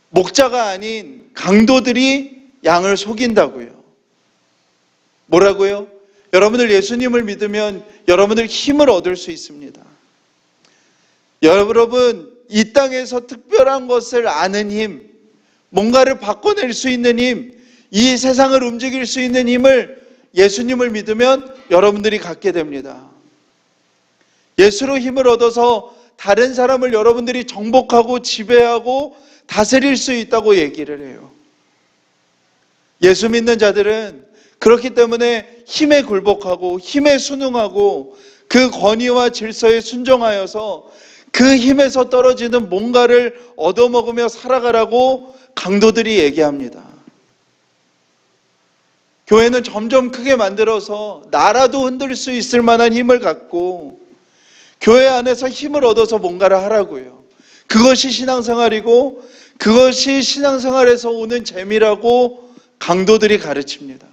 목자가 아닌 강도들이 양을 속인다고요. 뭐라고요? 여러분들 예수님을 믿으면 여러분들 힘을 얻을 수 있습니다. 여러분, 이 땅에서 특별한 것을 아는 힘, 뭔가를 바꿔낼 수 있는 힘, 이 세상을 움직일 수 있는 힘을 예수님을 믿으면 여러분들이 갖게 됩니다. 예수로 힘을 얻어서 다른 사람을 여러분들이 정복하고 지배하고 다스릴 수 있다고 얘기를 해요. 예수 믿는 자들은 그렇기 때문에 힘에 굴복하고 힘에 순응하고 그 권위와 질서에 순종하여서 그 힘에서 떨어지는 뭔가를 얻어먹으며 살아가라고 강도들이 얘기합니다. 교회는 점점 크게 만들어서 나라도 흔들 수 있을 만한 힘을 갖고 교회 안에서 힘을 얻어서 뭔가를 하라고요. 그것이 신앙생활이고 그것이 신앙생활에서 오는 재미라고 강도들이 가르칩니다.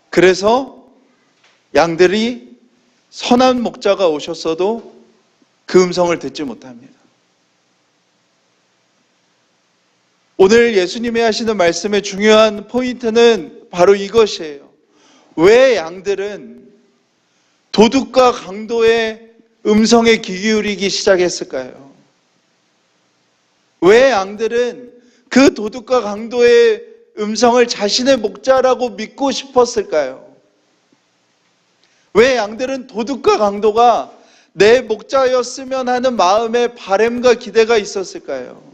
그래서 양들이 선한 목자가 오셨어도 그 음성을 듣지 못합니다. 오늘 예수님이 하시는 말씀의 중요한 포인트는 바로 이것이에요. 왜 양들은 도둑과 강도의 음성에 귀 기울이기 시작했을까요? 왜 양들은 그 도둑과 강도의 음성을 자신의 목자라고 믿고 싶었을까요? 왜 양들은 도둑과 강도가 내 목자였으면 하는 마음의 바램과 기대가 있었을까요?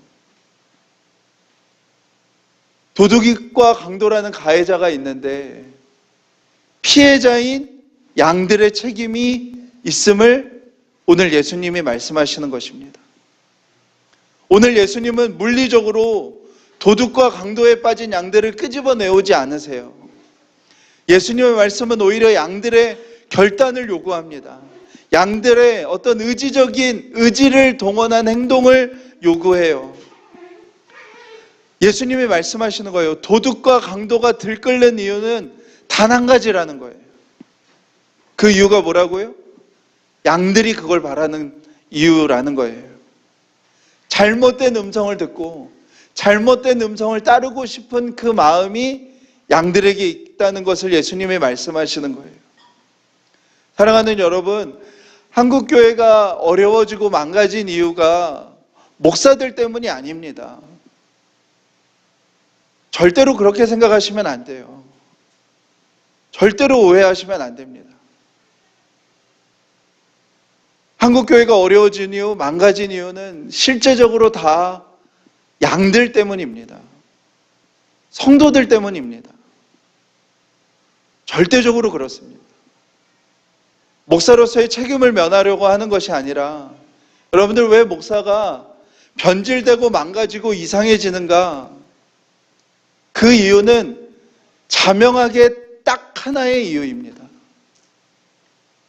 도둑과 강도라는 가해자가 있는데 피해자인 양들의 책임이 있음을 오늘 예수님이 말씀하시는 것입니다. 오늘 예수님은 물리적으로 도둑과 강도에 빠진 양들을 끄집어내오지 않으세요. 예수님의 말씀은 오히려 양들의 결단을 요구합니다. 양들의 어떤 의지적인 의지를 동원한 행동을 요구해요. 예수님이 말씀하시는 거예요. 도둑과 강도가 들끓는 이유는 단 한 가지라는 거예요. 그 이유가 뭐라고요? 양들이 그걸 바라는 이유라는 거예요. 잘못된 음성을 듣고 잘못된 음성을 따르고 싶은 그 마음이 양들에게 있다는 것을 예수님이 말씀하시는 거예요. 사랑하는 여러분, 한국 교회가 어려워지고 망가진 이유가 목사들 때문이 아닙니다. 절대로 그렇게 생각하시면 안 돼요. 절대로 오해하시면 안 됩니다. 한국 교회가 어려워진 이유, 망가진 이유는 실제적으로 다 양들 때문입니다. 성도들 때문입니다. 절대적으로 그렇습니다. 목사로서의 책임을 면하려고 하는 것이 아니라, 여러분들 왜 목사가 변질되고 망가지고 이상해지는가? 그 이유는 자명하게 딱 하나의 이유입니다.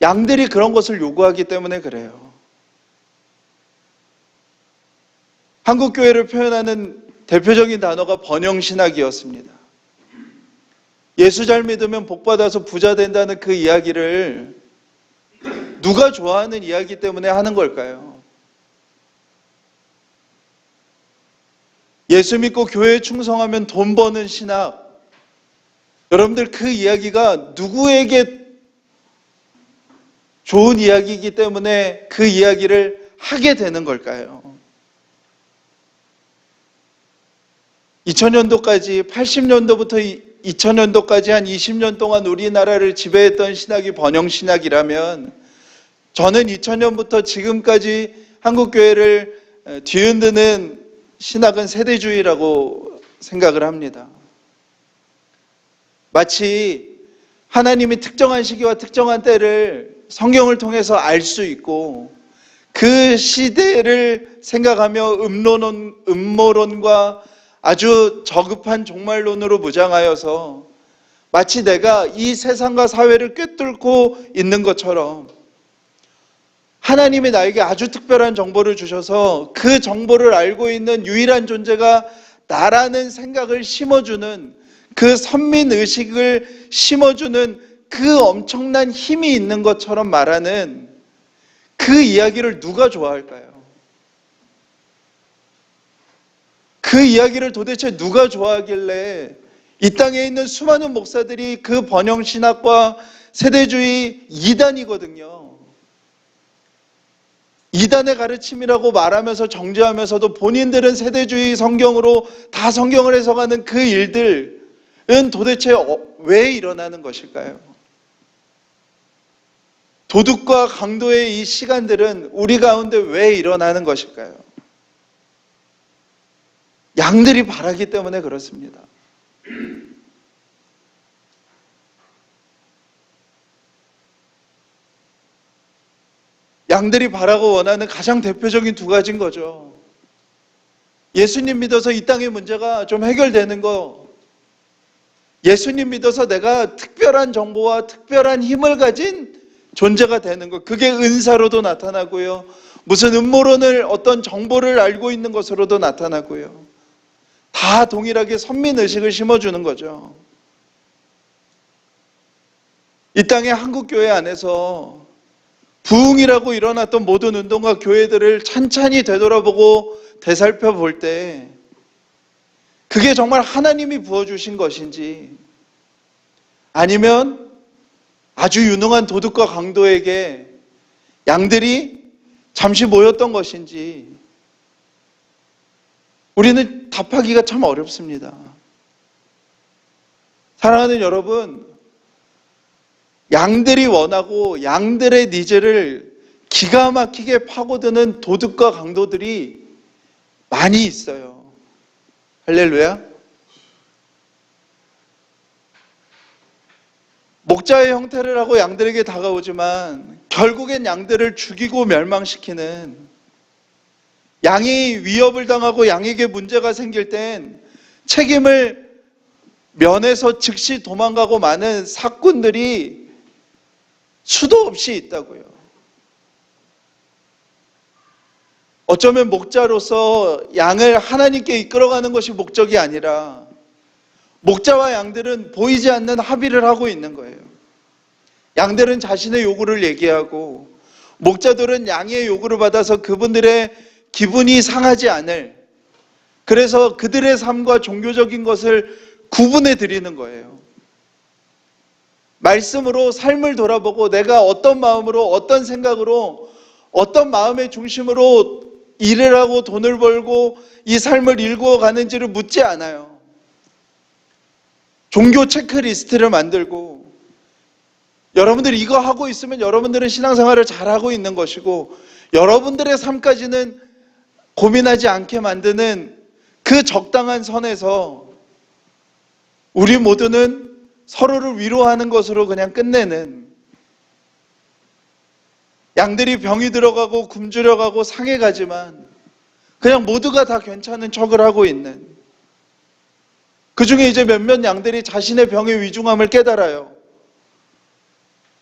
양들이 그런 것을 요구하기 때문에 그래요. 한국 교회를 표현하는 대표적인 단어가 번영신학이었습니다. 예수 잘 믿으면 복받아서 부자 된다는 그 이야기를 누가 좋아하는 이야기 때문에 하는 걸까요? 예수 믿고 교회에 충성하면 돈 버는 신학. 여러분들 그 이야기가 누구에게 좋은 이야기이기 때문에 그 이야기를 하게 되는 걸까요? 2000년도까지 80년도부터 2000년도까지 한 20년 동안 우리나라를 지배했던 신학이 번영신학이라면 저는 2000년부터 지금까지 한국교회를 뒤흔드는 신학은 세대주의라고 생각을 합니다. 마치 하나님이 특정한 시기와 특정한 때를 성경을 통해서 알 수 있고 그 시대를 생각하며 음모론과 아주 저급한 종말론으로 무장하여서 마치 내가 이 세상과 사회를 꿰뚫고 있는 것처럼 하나님이 나에게 아주 특별한 정보를 주셔서 그 정보를 알고 있는 유일한 존재가 나라는 생각을 심어주는, 그 선민의식을 심어주는 그 엄청난 힘이 있는 것처럼 말하는 그 이야기를 누가 좋아할까요? 그 이야기를 도대체 누가 좋아하길래 이 땅에 있는 수많은 목사들이 그 번영신학과 세대주의 이단이거든요. 이단의 가르침이라고 말하면서 정죄하면서도 본인들은 세대주의 성경으로 다 성경을 해석하는 그 일들은 도대체 왜 일어나는 것일까요? 도둑과 강도의 이 시간들은 우리 가운데 왜 일어나는 것일까요? 양들이 바라기 때문에 그렇습니다. 양들이 바라고 원하는 가장 대표적인 두 가지인 거죠. 예수님 믿어서 이 땅의 문제가 좀 해결되는 거, 예수님 믿어서 내가 특별한 정보와 특별한 힘을 가진 존재가 되는 것, 그게 은사로도 나타나고요, 무슨 음모론을 어떤 정보를 알고 있는 것으로도 나타나고요, 다 동일하게 선민의식을 심어주는 거죠. 이 땅의 한국교회 안에서 부흥이라고 일어났던 모든 운동과 교회들을 찬찬히 되돌아보고 되살펴볼 때 그게 정말 하나님이 부어주신 것인지 아니면 아주 유능한 도둑과 강도에게 양들이 잠시 모였던 것인지 우리는 답하기가 참 어렵습니다. 사랑하는 여러분, 양들이 원하고 양들의 니즈를 기가 막히게 파고드는 도둑과 강도들이 많이 있어요. 할렐루야. 목자의 형태를 하고 양들에게 다가오지만 결국엔 양들을 죽이고 멸망시키는 양이 위협을 당하고 양에게 문제가 생길 땐 책임을 면해서 즉시 도망가고 마는 사꾼들이 수도 없이 있다고요. 어쩌면 목자로서 양을 하나님께 이끌어가는 것이 목적이 아니라 목자와 양들은 보이지 않는 합의를 하고 있는 거예요. 양들은 자신의 요구를 얘기하고 목자들은 양의 요구를 받아서 그분들의 기분이 상하지 않을, 그래서 그들의 삶과 종교적인 것을 구분해 드리는 거예요. 말씀으로 삶을 돌아보고 내가 어떤 마음으로, 어떤 생각으로, 어떤 마음의 중심으로 일을 하고 돈을 벌고 이 삶을 일구어 가는지를 묻지 않아요. 종교 체크리스트를 만들고 여러분들이 이거 하고 있으면 여러분들은 신앙생활을 잘하고 있는 것이고 여러분들의 삶까지는 고민하지 않게 만드는 그 적당한 선에서 우리 모두는 서로를 위로하는 것으로 그냥 끝내는, 양들이 병이 들어가고 굶주려가고 상해가지만 그냥 모두가 다 괜찮은 척을 하고 있는, 그 중에 이제 몇몇 양들이 자신의 병의 위중함을 깨달아요.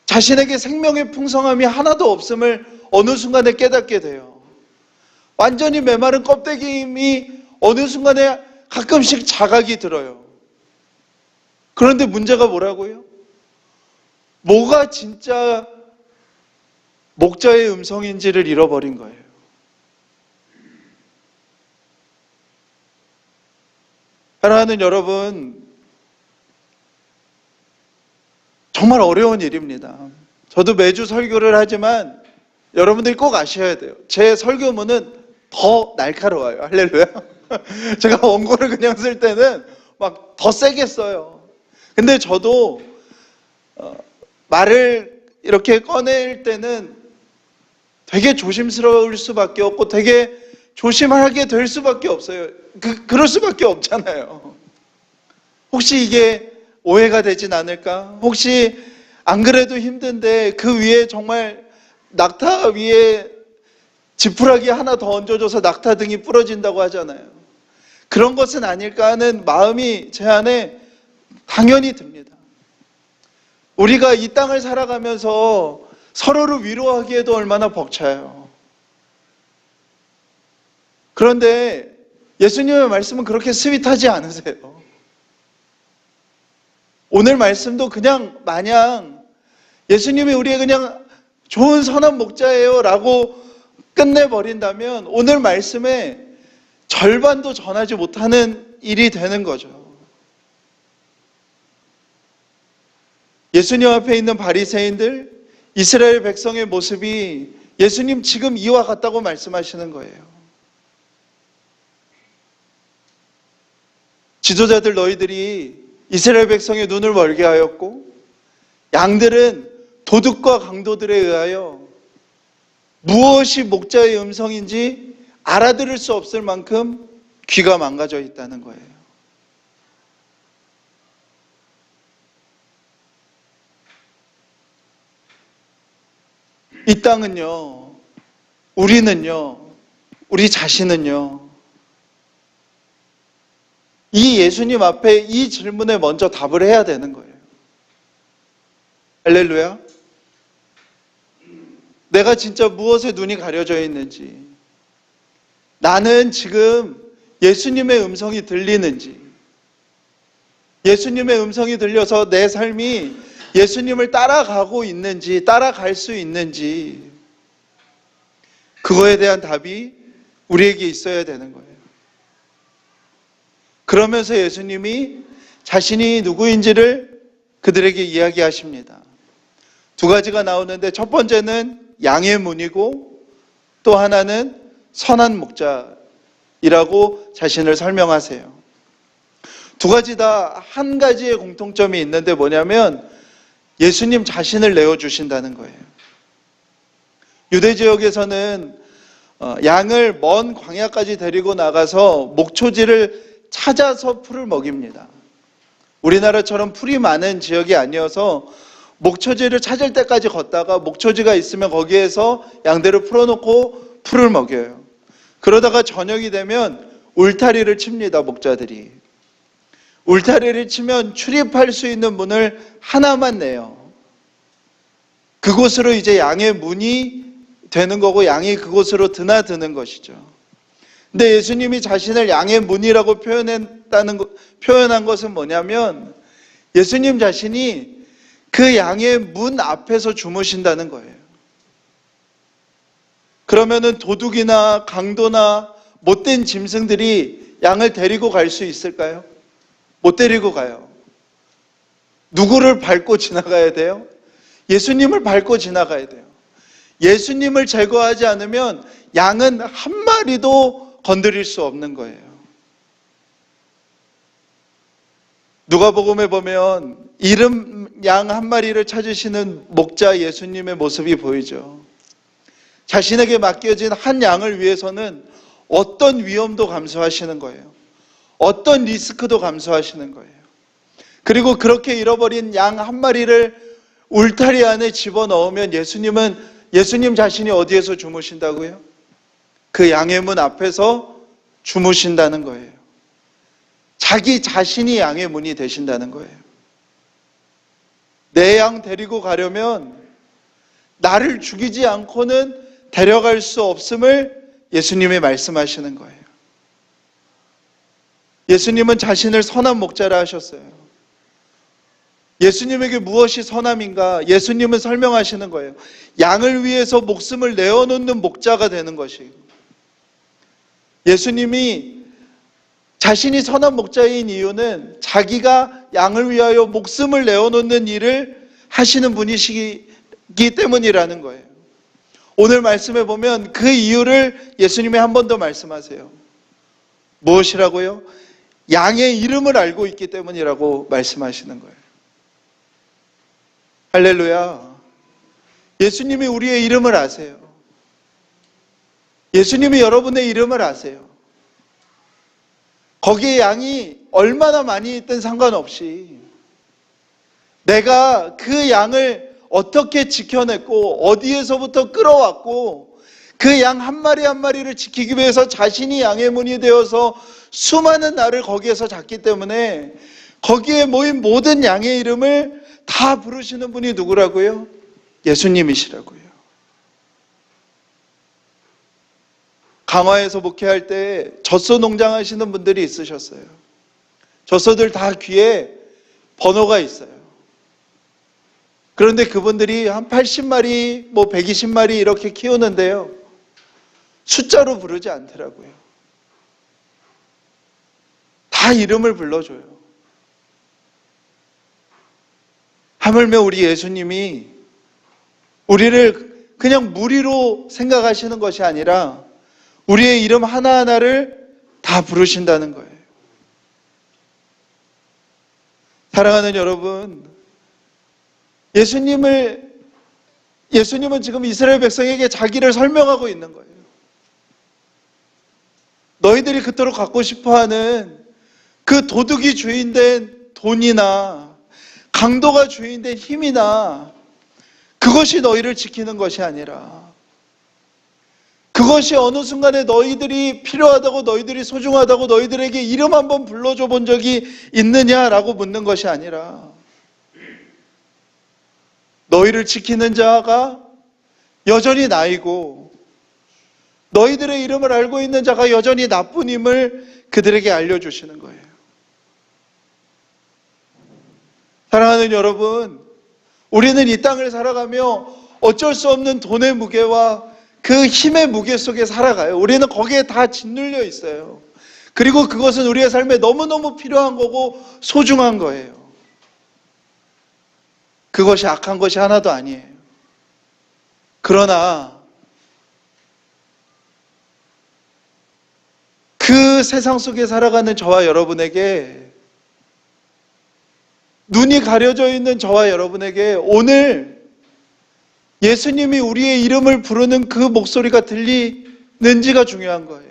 자신에게 생명의 풍성함이 하나도 없음을 어느 순간에 깨닫게 돼요. 완전히 메마른 껍데기임이 어느 순간에 가끔씩 자각이 들어요. 그런데 문제가 뭐라고요? 뭐가 진짜 목자의 음성인지를 잃어버린 거예요. 사랑하는 여러분, 정말 어려운 일입니다. 저도 매주 설교를 하지만 여러분들이 꼭 아셔야 돼요. 제 설교문은 더 날카로워요. 할렐루야. 제가 원고를 그냥 쓸 때는 막 더 세게 써요. 근데 저도 말을 이렇게 꺼낼 때는 되게 조심스러울 수밖에 없고 되게 조심하게 될 수밖에 없어요. 그럴 수밖에 없잖아요. 혹시 이게 오해가 되진 않을까? 혹시 안 그래도 힘든데 그 위에 정말 낙타 위에 지푸라기 하나 더 얹어줘서 낙타 등이 부러진다고 하잖아요. 그런 것은 아닐까 하는 마음이 제 안에 당연히 듭니다. 우리가 이 땅을 살아가면서 서로를 위로하기에도 얼마나 벅차요. 그런데 예수님의 말씀은 그렇게 스윗하지 않으세요. 오늘 말씀도 그냥 마냥 예수님이 우리의 그냥 좋은 선한 목자예요 라고 끝내버린다면 오늘 말씀에 절반도 전하지 못하는 일이 되는 거죠. 예수님 앞에 있는 바리새인들, 이스라엘 백성의 모습이 예수님 지금 이와 같다고 말씀하시는 거예요. 지도자들 너희들이 이스라엘 백성의 눈을 멀게 하였고 양들은 도둑과 강도들에 의하여 무엇이 목자의 음성인지 알아들을 수 없을 만큼 귀가 망가져 있다는 거예요. 이 땅은요, 우리는요, 우리 자신은요, 이 예수님 앞에 이 질문에 먼저 답을 해야 되는 거예요. 할렐루야. 내가 진짜 무엇에 눈이 가려져 있는지, 나는 지금 예수님의 음성이 들리는지, 예수님의 음성이 들려서 내 삶이 예수님을 따라가고 있는지, 따라갈 수 있는지, 그거에 대한 답이 우리에게 있어야 되는 거예요. 그러면서 예수님이 자신이 누구인지를 그들에게 이야기하십니다. 두 가지가 나오는데 첫 번째는 양의 문이고 또 하나는 선한 목자이라고 자신을 설명하세요. 두 가지 다 한 가지의 공통점이 있는데 뭐냐면 예수님 자신을 내어주신다는 거예요. 유대 지역에서는 양을 먼 광야까지 데리고 나가서 목초지를 찾아서 풀을 먹입니다. 우리나라처럼 풀이 많은 지역이 아니어서 목초지를 찾을 때까지 걷다가 목초지가 있으면 거기에서 양들을 풀어놓고 풀을 먹여요. 그러다가 저녁이 되면 울타리를 칩니다, 목자들이. 울타리를 치면 출입할 수 있는 문을 하나만 내요. 그곳으로 이제 양의 문이 되는 거고 양이 그곳으로 드나드는 것이죠. 근데 예수님이 자신을 양의 문이라고 표현한 것은 뭐냐면 예수님 자신이 그 양의 문 앞에서 주무신다는 거예요. 그러면은 도둑이나 강도나 못된 짐승들이 양을 데리고 갈 수 있을까요? 못 데리고 가요. 누구를 밟고 지나가야 돼요? 예수님을 밟고 지나가야 돼요. 예수님을 제거하지 않으면 양은 한 마리도 건드릴 수 없는 거예요. 누가복음에 보면 잃은 양 한 마리를 찾으시는 목자 예수님의 모습이 보이죠. 자신에게 맡겨진 한 양을 위해서는 어떤 위험도 감수하시는 거예요. 어떤 리스크도 감수하시는 거예요. 그리고 그렇게 잃어버린 양 한 마리를 울타리 안에 집어넣으면 예수님 자신이 어디에서 주무신다고요? 그 양의 문 앞에서 주무신다는 거예요. 자기 자신이 양의 문이 되신다는 거예요. 내 양 데리고 가려면 나를 죽이지 않고는 데려갈 수 없음을 예수님이 말씀하시는 거예요. 예수님은 자신을 선한 목자라 하셨어요. 예수님에게 무엇이 선함인가? 예수님은 설명하시는 거예요. 양을 위해서 목숨을 내어놓는 목자가 되는 것이에요. 예수님이 자신이 선한 목자인 이유는 자기가 양을 위하여 목숨을 내어놓는 일을 하시는 분이시기 때문이라는 거예요. 오늘 말씀에 보면 그 이유를 예수님이 한 번 더 말씀하세요. 무엇이라고요? 양의 이름을 알고 있기 때문이라고 말씀하시는 거예요. 할렐루야. 예수님이 우리의 이름을 아세요. 예수님이 여러분의 이름을 아세요. 거기에 양이 얼마나 많이 있든 상관없이 내가 그 양을 어떻게 지켜냈고 어디에서부터 끌어왔고 그 양 한 마리 한 마리를 지키기 위해서 자신이 양의 문이 되어서 수많은 날을 거기에서 잤기 때문에 거기에 모인 모든 양의 이름을 다 부르시는 분이 누구라고요? 예수님이시라고요. 강화에서 목회할 때 젖소 농장 하시는 분들이 있으셨어요. 젖소들 다 귀에 번호가 있어요. 그런데 그분들이 한 80마리, 120마리 이렇게 키우는데요. 숫자로 부르지 않더라고요. 다 이름을 불러줘요. 하물며 우리 예수님이 우리를 그냥 무리로 생각하시는 것이 아니라 우리의 이름 하나하나를 다 부르신다는 거예요. 사랑하는 여러분, 예수님은 지금 이스라엘 백성에게 자기를 설명하고 있는 거예요. 너희들이 그토록 갖고 싶어하는 그 도둑이 주인된 돈이나 강도가 주인된 힘이나 그것이 너희를 지키는 것이 아니라 그것이 어느 순간에 너희들이 필요하다고 너희들이 소중하다고 너희들에게 이름 한번 불러줘 본 적이 있느냐라고 묻는 것이 아니라 너희를 지키는 자가 여전히 나이고 너희들의 이름을 알고 있는 자가 여전히 나뿐임을 그들에게 알려주시는 거예요. 사랑하는 여러분, 우리는 이 땅을 살아가며 어쩔 수 없는 돈의 무게와 그 힘의 무게 속에 살아가요. 우리는 거기에 다 짓눌려 있어요. 그리고 그것은 우리의 삶에 너무너무 필요한 거고 소중한 거예요. 그것이 악한 것이 하나도 아니에요. 그러나 그 세상 속에 살아가는 저와 여러분에게 눈이 가려져 있는 저와 여러분에게 오늘 예수님이 우리의 이름을 부르는 그 목소리가 들리는지가 중요한 거예요.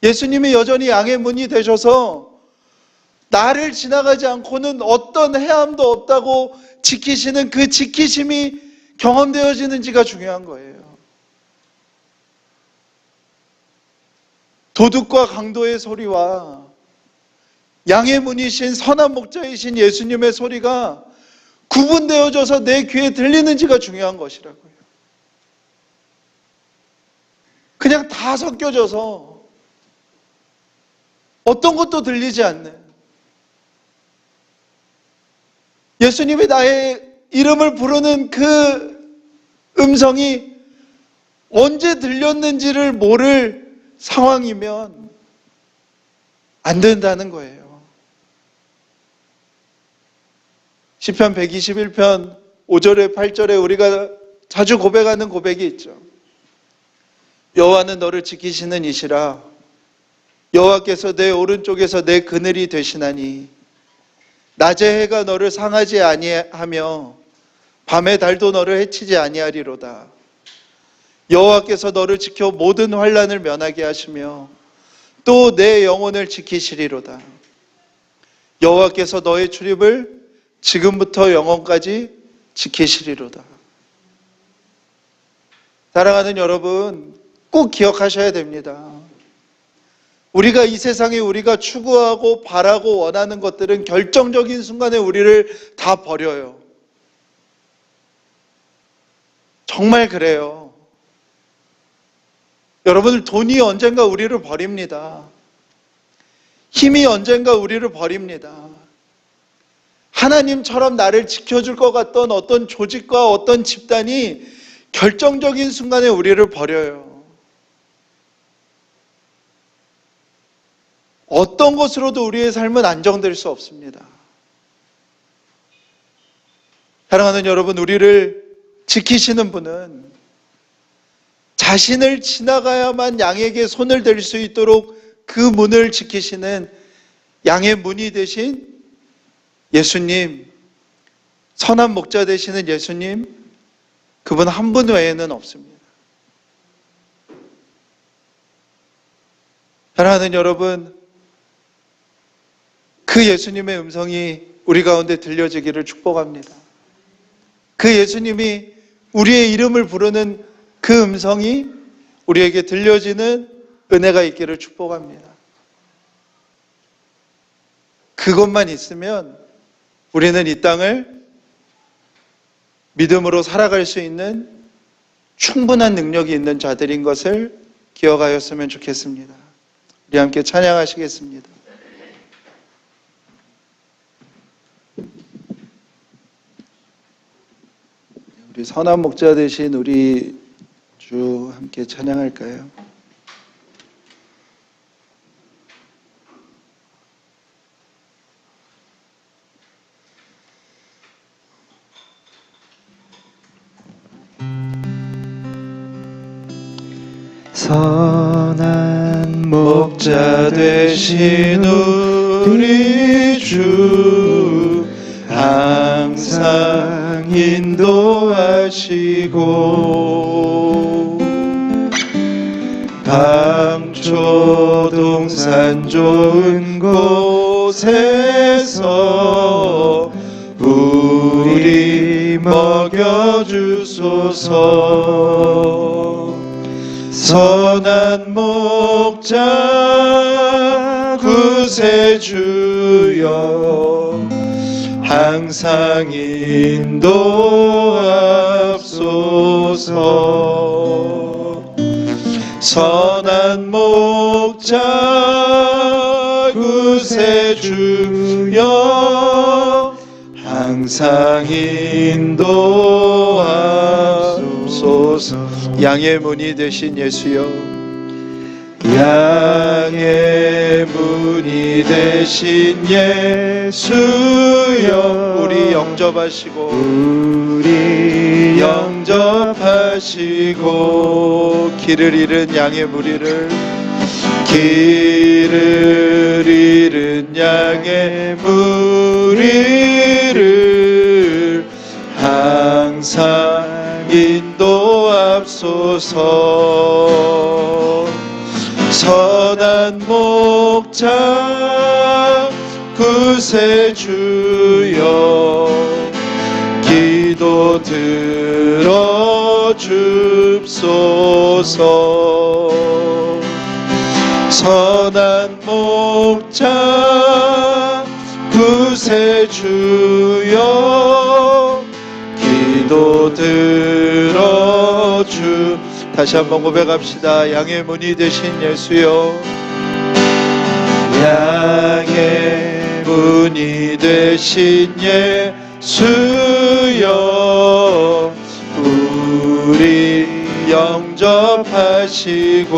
예수님이 여전히 양의 문이 되셔서 나를 지나가지 않고는 어떤 해함도 없다고 지키시는 그 지키심이 경험되어지는지가 중요한 거예요. 도둑과 강도의 소리와 양의 문이신 선한 목자이신 예수님의 소리가 구분되어져서 내 귀에 들리는지가 중요한 것이라고요. 그냥 다 섞여져서 어떤 것도 들리지 않는, 예수님이 나의 이름을 부르는 그 음성이 언제 들렸는지를 모를 상황이면 안 된다는 거예요. 시편 121편 5절에 8절에 우리가 자주 고백하는 고백이 있죠. 여호와는 너를 지키시는 이시라. 여호와께서 내 오른쪽에서 내 그늘이 되시나니 낮의 해가 너를 상하지 아니하며 밤의 달도 너를 해치지 아니하리로다. 여호와께서 너를 지켜 모든 환난을 면하게 하시며 또 내 영혼을 지키시리로다. 여호와께서 너의 출입을 지금부터 영원까지 지키시리로다. 사랑하는 여러분, 꼭 기억하셔야 됩니다. 우리가 이 세상에 우리가 추구하고 바라고 원하는 것들은 결정적인 순간에 우리를 다 버려요. 정말 그래요. 여러분, 돈이 언젠가 우리를 버립니다. 힘이 언젠가 우리를 버립니다. 하나님처럼 나를 지켜줄 것 같던 어떤 조직과 어떤 집단이 결정적인 순간에 우리를 버려요. 어떤 것으로도 우리의 삶은 안정될 수 없습니다. 사랑하는 여러분, 우리를 지키시는 분은 자신을 지나가야만 양에게 손을 댈 수 있도록 그 문을 지키시는 양의 문이 되신 예수님, 선한 목자 되시는 예수님, 그분 한 분 외에는 없습니다. 사랑하는 여러분, 그 예수님의 음성이 우리 가운데 들려지기를 축복합니다. 그 예수님이 우리의 이름을 부르는 그 음성이 우리에게 들려지는 은혜가 있기를 축복합니다. 그것만 있으면 우리는 이 땅을 믿음으로 살아갈 수 있는 충분한 능력이 있는 자들인 것을 기억하였으면 좋겠습니다. 우리 함께 찬양하시겠습니다. 우리 선한 목자 되신 우리 주 함께 찬양할까요? 선한 목자 되신 우리 주 항상 인도하시고 방초동산 좋은 곳에서 우리 먹여주소서. 선한 목자 구세주여 항상 인도하소서. 선한 목자 구세주여 항상 인도하소서. 양의 문이 되신 예수여, 양의 문이 되신 예수여, 우리 영접하시고 길을 잃은 양의 무리를, 길을 잃은 양의 무리를 항상 인도하소서. 선한 목자 구세주여 기도 들어줍소서. 선한 목자 구세주여 기도 들어주. 다시 한번 고백합시다. 양의 문이 되신 예수여, 양의 문이 되신 예수여, 우리 영접하시고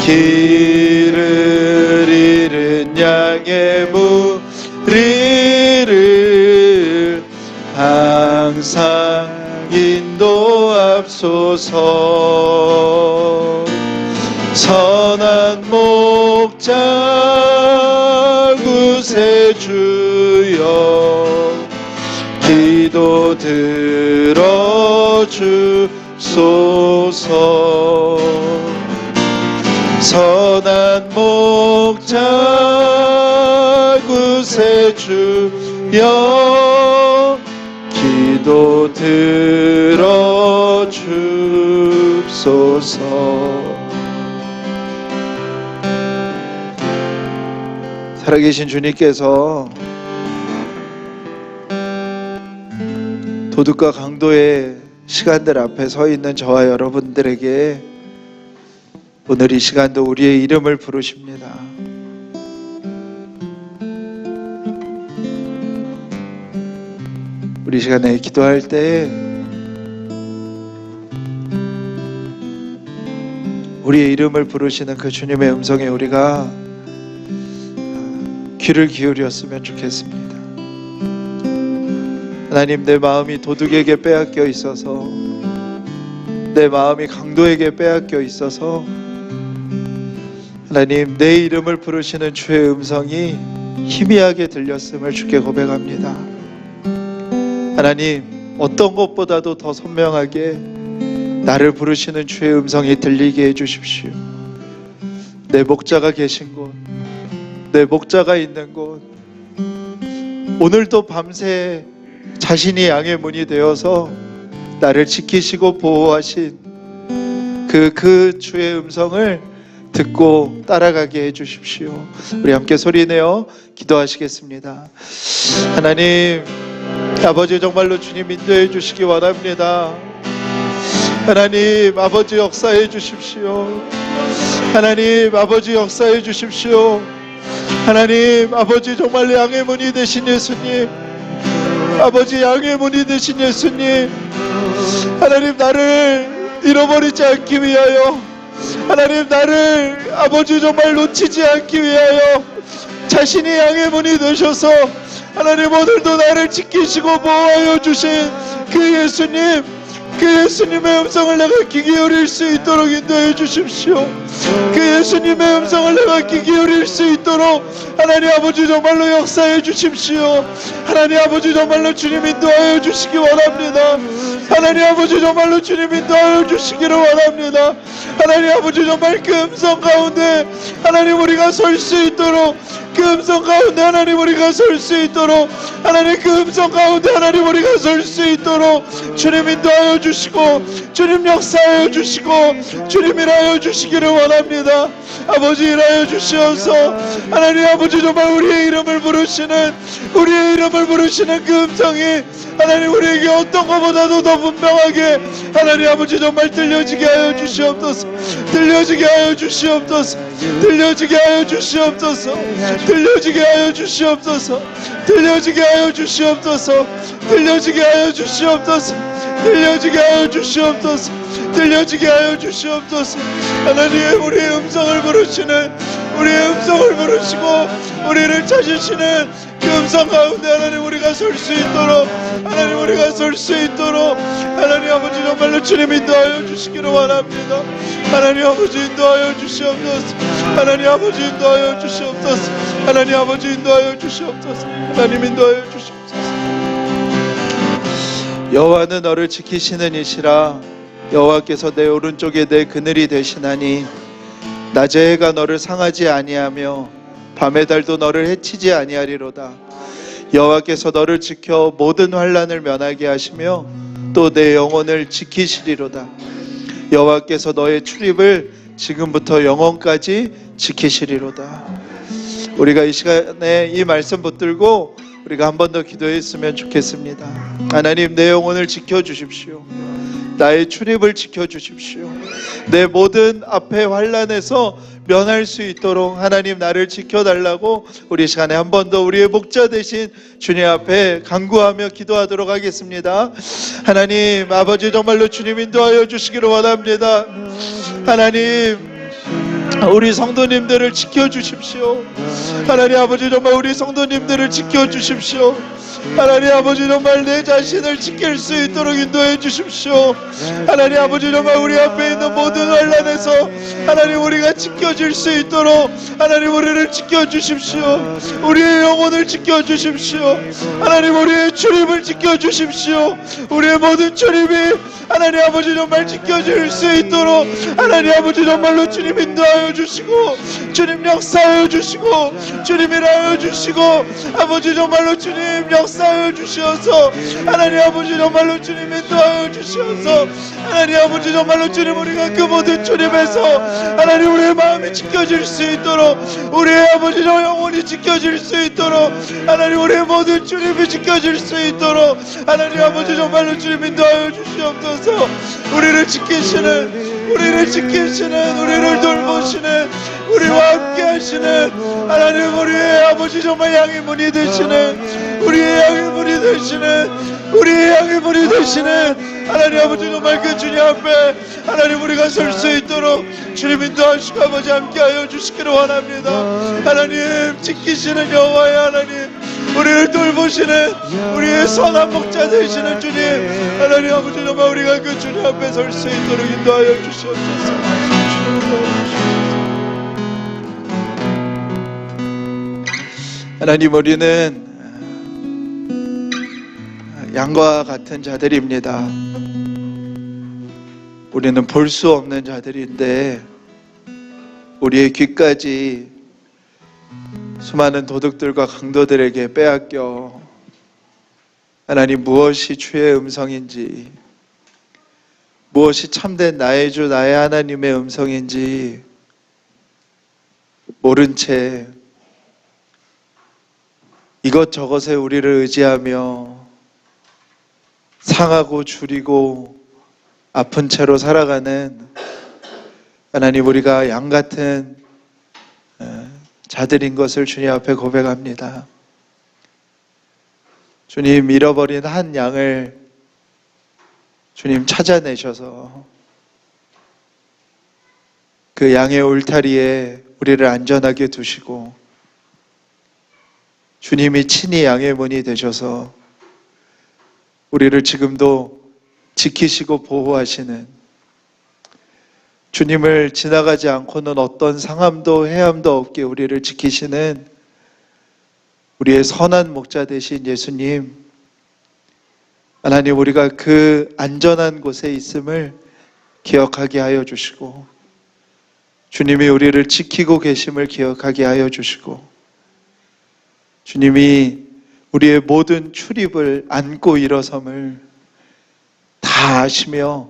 길을 잃은 양의 무리를 항상 인도하소서. 선한 목자 구세주여 기도 들어주소서. 선한 목자 구세주여 기도 들어주소서. 살아계신 주님께서 도둑과 강도의 시간들 앞에 서 있는 저와 여러분들에게 오늘 이 시간도 우리의 이름을 부르십니다. 우리 시간에 기도할 때 우리의 이름을 부르시는 그 주님의 음성에 우리가 귀를 기울였으면 좋겠습니다. 하나님, 내 마음이 도둑에게 빼앗겨 있어서, 내 마음이 강도에게 빼앗겨 있어서 하나님, 내 이름을 부르시는 주의 음성이 희미하게 들렸음을 주께 고백합니다. 하나님, 어떤 것보다도 더 선명하게 나를 부르시는 주의 음성이 들리게 해주십시오. 내 목자가 계신 곳, 내 목자가 있는 곳, 오늘도 밤새 자신이 양의 문이 되어서 나를 지키시고 보호하신 그 주의 음성을 듣고 따라가게 해주십시오. 우리 함께 소리내어 기도하시겠습니다. 하나님, 아버지, 정말로 주님 인도해 주시기 원합니다. 하나님, 아버지 역사해 주십시오. 하나님, 아버지 역사해 주십시오. 하나님, 아버지, 정말 양의 문이 되신 예수님, 아버지, 양의 문이 되신 예수님, 하나님, 나를 잃어버리지 않기 위하여, 하나님, 나를 아버지 정말 놓치지 않기 위하여 자신이 양의 문이 되셔서 하나님, 오늘도 나를 지키시고 보호하여 주신 그 예수님, 그 예수님의 음성을 내가 귀 기울일 수 있도록 인도해 주십시오. 그 예수님의 음성을 내가 귀 기울일 수 있도록 하나님 아버지 정말로 역사해 주십시오. 하나님 아버지 정말로 주님 인도하여 주시기 원합니다. 하나님 아버지 정말로 주님 인도하여 주시기를 원합니다. 하나님 아버지 정말 그 음성 가운데 하나님 우리가 설 수 있도록, 그 음성 가운데 하나님 우리가 설 수 있도록, 하나님 그 음성 가운데 하나님 우리가 설 수 있도록 주님 인도하여 주시고 주님 역사하여 주시고 주님 일하여 주시기를 원합니다. 아버지, 일하여 주시옵소. 하나님 아버지 정말 우리의 이름을 부르시는 그 음성이 하나님 우리에게 어떤 것보다도 더 분명하게 하나님 아버지 정말 들려지게 하여 주시옵소서. 들려지게 하여 주시옵소서. 들려지게 하여 주시옵소서. 들려지게 하여 주시옵소서. 들려지게 하여 주시옵소서. 들려지게 하여 주시옵소서. 들려지게 하여 주시옵소서. 들려지게 하여 주시옵소서. 하나님, 우리의 음성을 부르시는, 우리의 음성을 부르시고 우리를 찾으시는 그 음성 가운데 하나님 우리가 설 수 있도록, 하나님 우리가 설 수 있도록 하나님 아버지 정말로 주님 인도하여 주시기를 원합니다. 하나님 아버지 인도하여 주시옵소서. 하나님 아버지 인도하여 주시옵소서. 하나님 아버지 인도하여 주시옵소서. 하나님 인도하여 주시옵소서. 여호와는 너를 지키시는 이시라. 여호와께서 내 오른쪽에 내 그늘이 되시나니 낮의 해가 너를 상하지 아니하며 밤의 달도 너를 해치지 아니하리로다. 여호와께서 너를 지켜 모든 환난을 면하게 하시며 또 내 영혼을 지키시리로다. 여호와께서 너의 출입을 지금부터 영원까지 지키시리로다. 우리가 이 시간에 이 말씀 붙들고 우리가 한 번 더 기도했으면 좋겠습니다. 하나님, 내 영혼을 지켜주십시오. 나의 출입을 지켜주십시오. 내 모든 앞에 환난에서 면할 수 있도록 하나님 나를 지켜달라고 우리 시간에 한 번 더 우리의 목자 되신 주님 앞에 간구하며 기도하도록 하겠습니다. 하나님 아버지, 정말로 주님 인도하여 주시기를 원합니다. 하나님, 우리 성도님들을 지켜주십시오. 하나님 아버지, 정말 우리 성도님들을 지켜주십시오. 하나님 아버지, 정말 내 자신을 지킬 수 있도록 인도해 주십시오. 하나님 아버지, 정말 우리 앞에 있는 모든 환난에서 하나님 우리가 지켜질 수 있도록 하나님 우리를 지켜주십시오. 우리의 영혼을 지켜주십시오. 하나님 우리의 출입을 지켜주십시오. 우리의 모든 출입이 하나님 아버지 정말 지켜질 수 있도록 하나님 아버지 정말로 주님 인도하여 주시고 주님 역사하여 주시고 주님 일하여 주시고 아버지 정말로 주님 역사하여 주시어서 하나님 아버지 정말로 주님 인도하여 주시어서 하나님 아버지 정말로 주님 우리가 그 모든 출입에서 하나님 우리의 마음이 지켜질 수 있도록 우리의 아버지 정 영혼이 지켜질 수 있도록 하나님 우리의 모든 출입이 지켜질 수 있도록 하나님 아버지 정말로 주님 인도하여 주시옵소서. 우리를 지키시는 우리를 돌보시는 우리와 함께 하시는 하나님 우리의 아버지 정말 양의 문이 되시는 우리의 양의 문이 되시는 하나님 아버지 정말 그 주님 앞에 하나님 우리가 설 수 있도록 주님 인도하시고 아버지 함께하여 주시기를 원합니다. 하나님 지키시는 여호와의 하나님 우리를 돌보시는 우리의 선한 목자 되시는 주님 하나님 아버지 정말 우리가 그 주님 앞에 설 수 있도록 인도하여 주시옵소서. 하나님 우리는 양과 같은 자들입니다. 우리는 볼 수 없는 자들인데 우리의 귀까지 수많은 도둑들과 강도들에게 빼앗겨 하나님 무엇이 주의 음성인지 무엇이 참된 나의 주 나의 하나님의 음성인지 모른 채 이것저것에 우리를 의지하며 상하고 줄이고 아픈 채로 살아가는 하나님 우리가 양 같은 자들인 것을 주님 앞에 고백합니다. 주님 잃어버린 한 양을 주님 찾아내셔서 그 양의 울타리에 우리를 안전하게 두시고 주님이 친히 양의 문이 되셔서 우리를 지금도 지키시고 보호하시는 주님을 지나가지 않고는 어떤 상함도 해함도 없게 우리를 지키시는 우리의 선한 목자 되신 예수님 하나님 우리가 그 안전한 곳에 있음을 기억하게 하여 주시고 주님이 우리를 지키고 계심을 기억하게 하여 주시고 주님이 우리의 모든 출입을 안고 일어섬을 다 아시며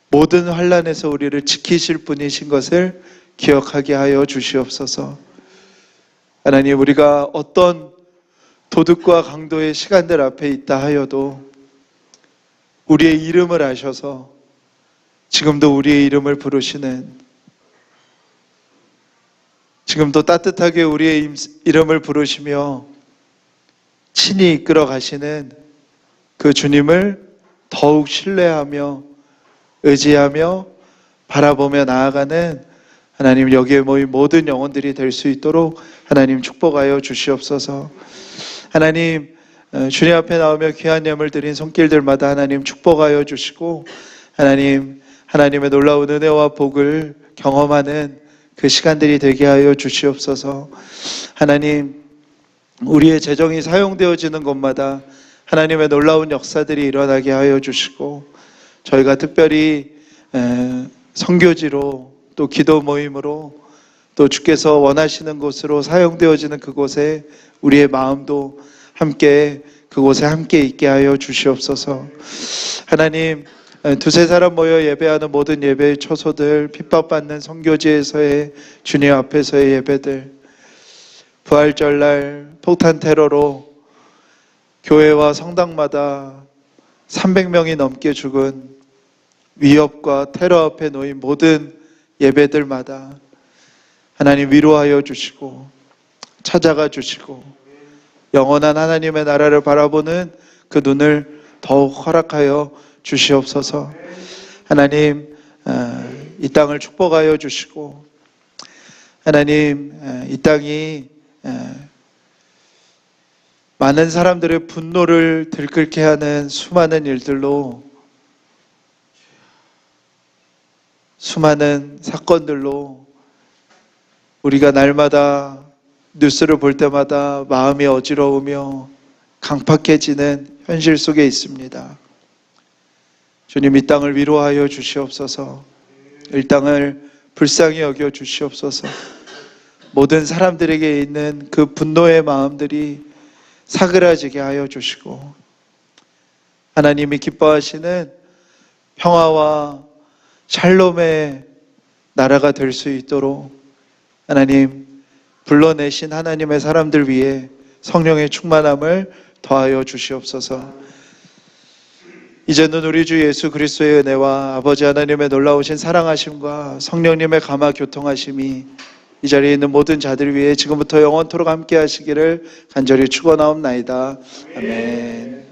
모든 환난에서 우리를 지키실 분이신 것을 기억하게 하여 주시옵소서. 하나님 우리가 어떤 도둑과 강도의 시간들 앞에 있다 하여도 우리의 이름을 아셔서 지금도 우리의 이름을 부르시는 지금도 따뜻하게 우리의 이름을 부르시며 친히 이끌어 가시는 그 주님을 더욱 신뢰하며 의지하며 바라보며 나아가는 하나님 여기에 모인 모든 영혼들이 될 수 있도록 하나님 축복하여 주시옵소서. 하나님 주님 앞에 나오며 귀한 예물 드린 손길들마다 하나님 축복하여 주시고 하나님 하나님의 놀라운 은혜와 복을 경험하는 그 시간들이 되게 하여 주시옵소서. 하나님 우리의 재정이 사용되어지는 곳마다 하나님의 놀라운 역사들이 일어나게 하여 주시고 저희가 특별히 선교지로 또 기도 모임으로 또 주께서 원하시는 곳으로 사용되어지는 그곳에 우리의 마음도 함께 그곳에 함께 있게 하여 주시옵소서. 하나님 두세 사람 모여 예배하는 모든 예배의 초소들, 핍박받는 선교지에서의 주님 앞에서의 예배들, 부활절날 폭탄 테러로 교회와 성당마다 300명이 넘게 죽은 위협과 테러 앞에 놓인 모든 예배들마다 하나님 위로하여 주시고 찾아가 주시고 영원한 하나님의 나라를 바라보는 그 눈을 더욱 허락하여 주시옵소서. 하나님 이 땅을 축복하여 주시고 하나님 이 땅이 많은 사람들의 분노를 들끓게 하는 수많은 일들로 수많은 사건들로 우리가 날마다 뉴스를 볼 때마다 마음이 어지러우며 강팍해지는 현실 속에 있습니다. 주님 이 땅을 위로하여 주시옵소서. 이 땅을 불쌍히 여겨 주시옵소서. 모든 사람들에게 있는 그 분노의 마음들이 사그라지게 하여 주시고 하나님이 기뻐하시는 평화와 샬롬의 나라가 될 수 있도록 하나님 불러내신 하나님의 사람들 위해 성령의 충만함을 더하여 주시옵소서. 이제는 우리 주 예수 그리스도의 은혜와 아버지 하나님의 놀라우신 사랑하심과 성령님의 감화 교통하심이 이 자리에 있는 모든 자들 위해 지금부터 영원토록 함께 하시기를 간절히 축원하옵나이다. 아멘.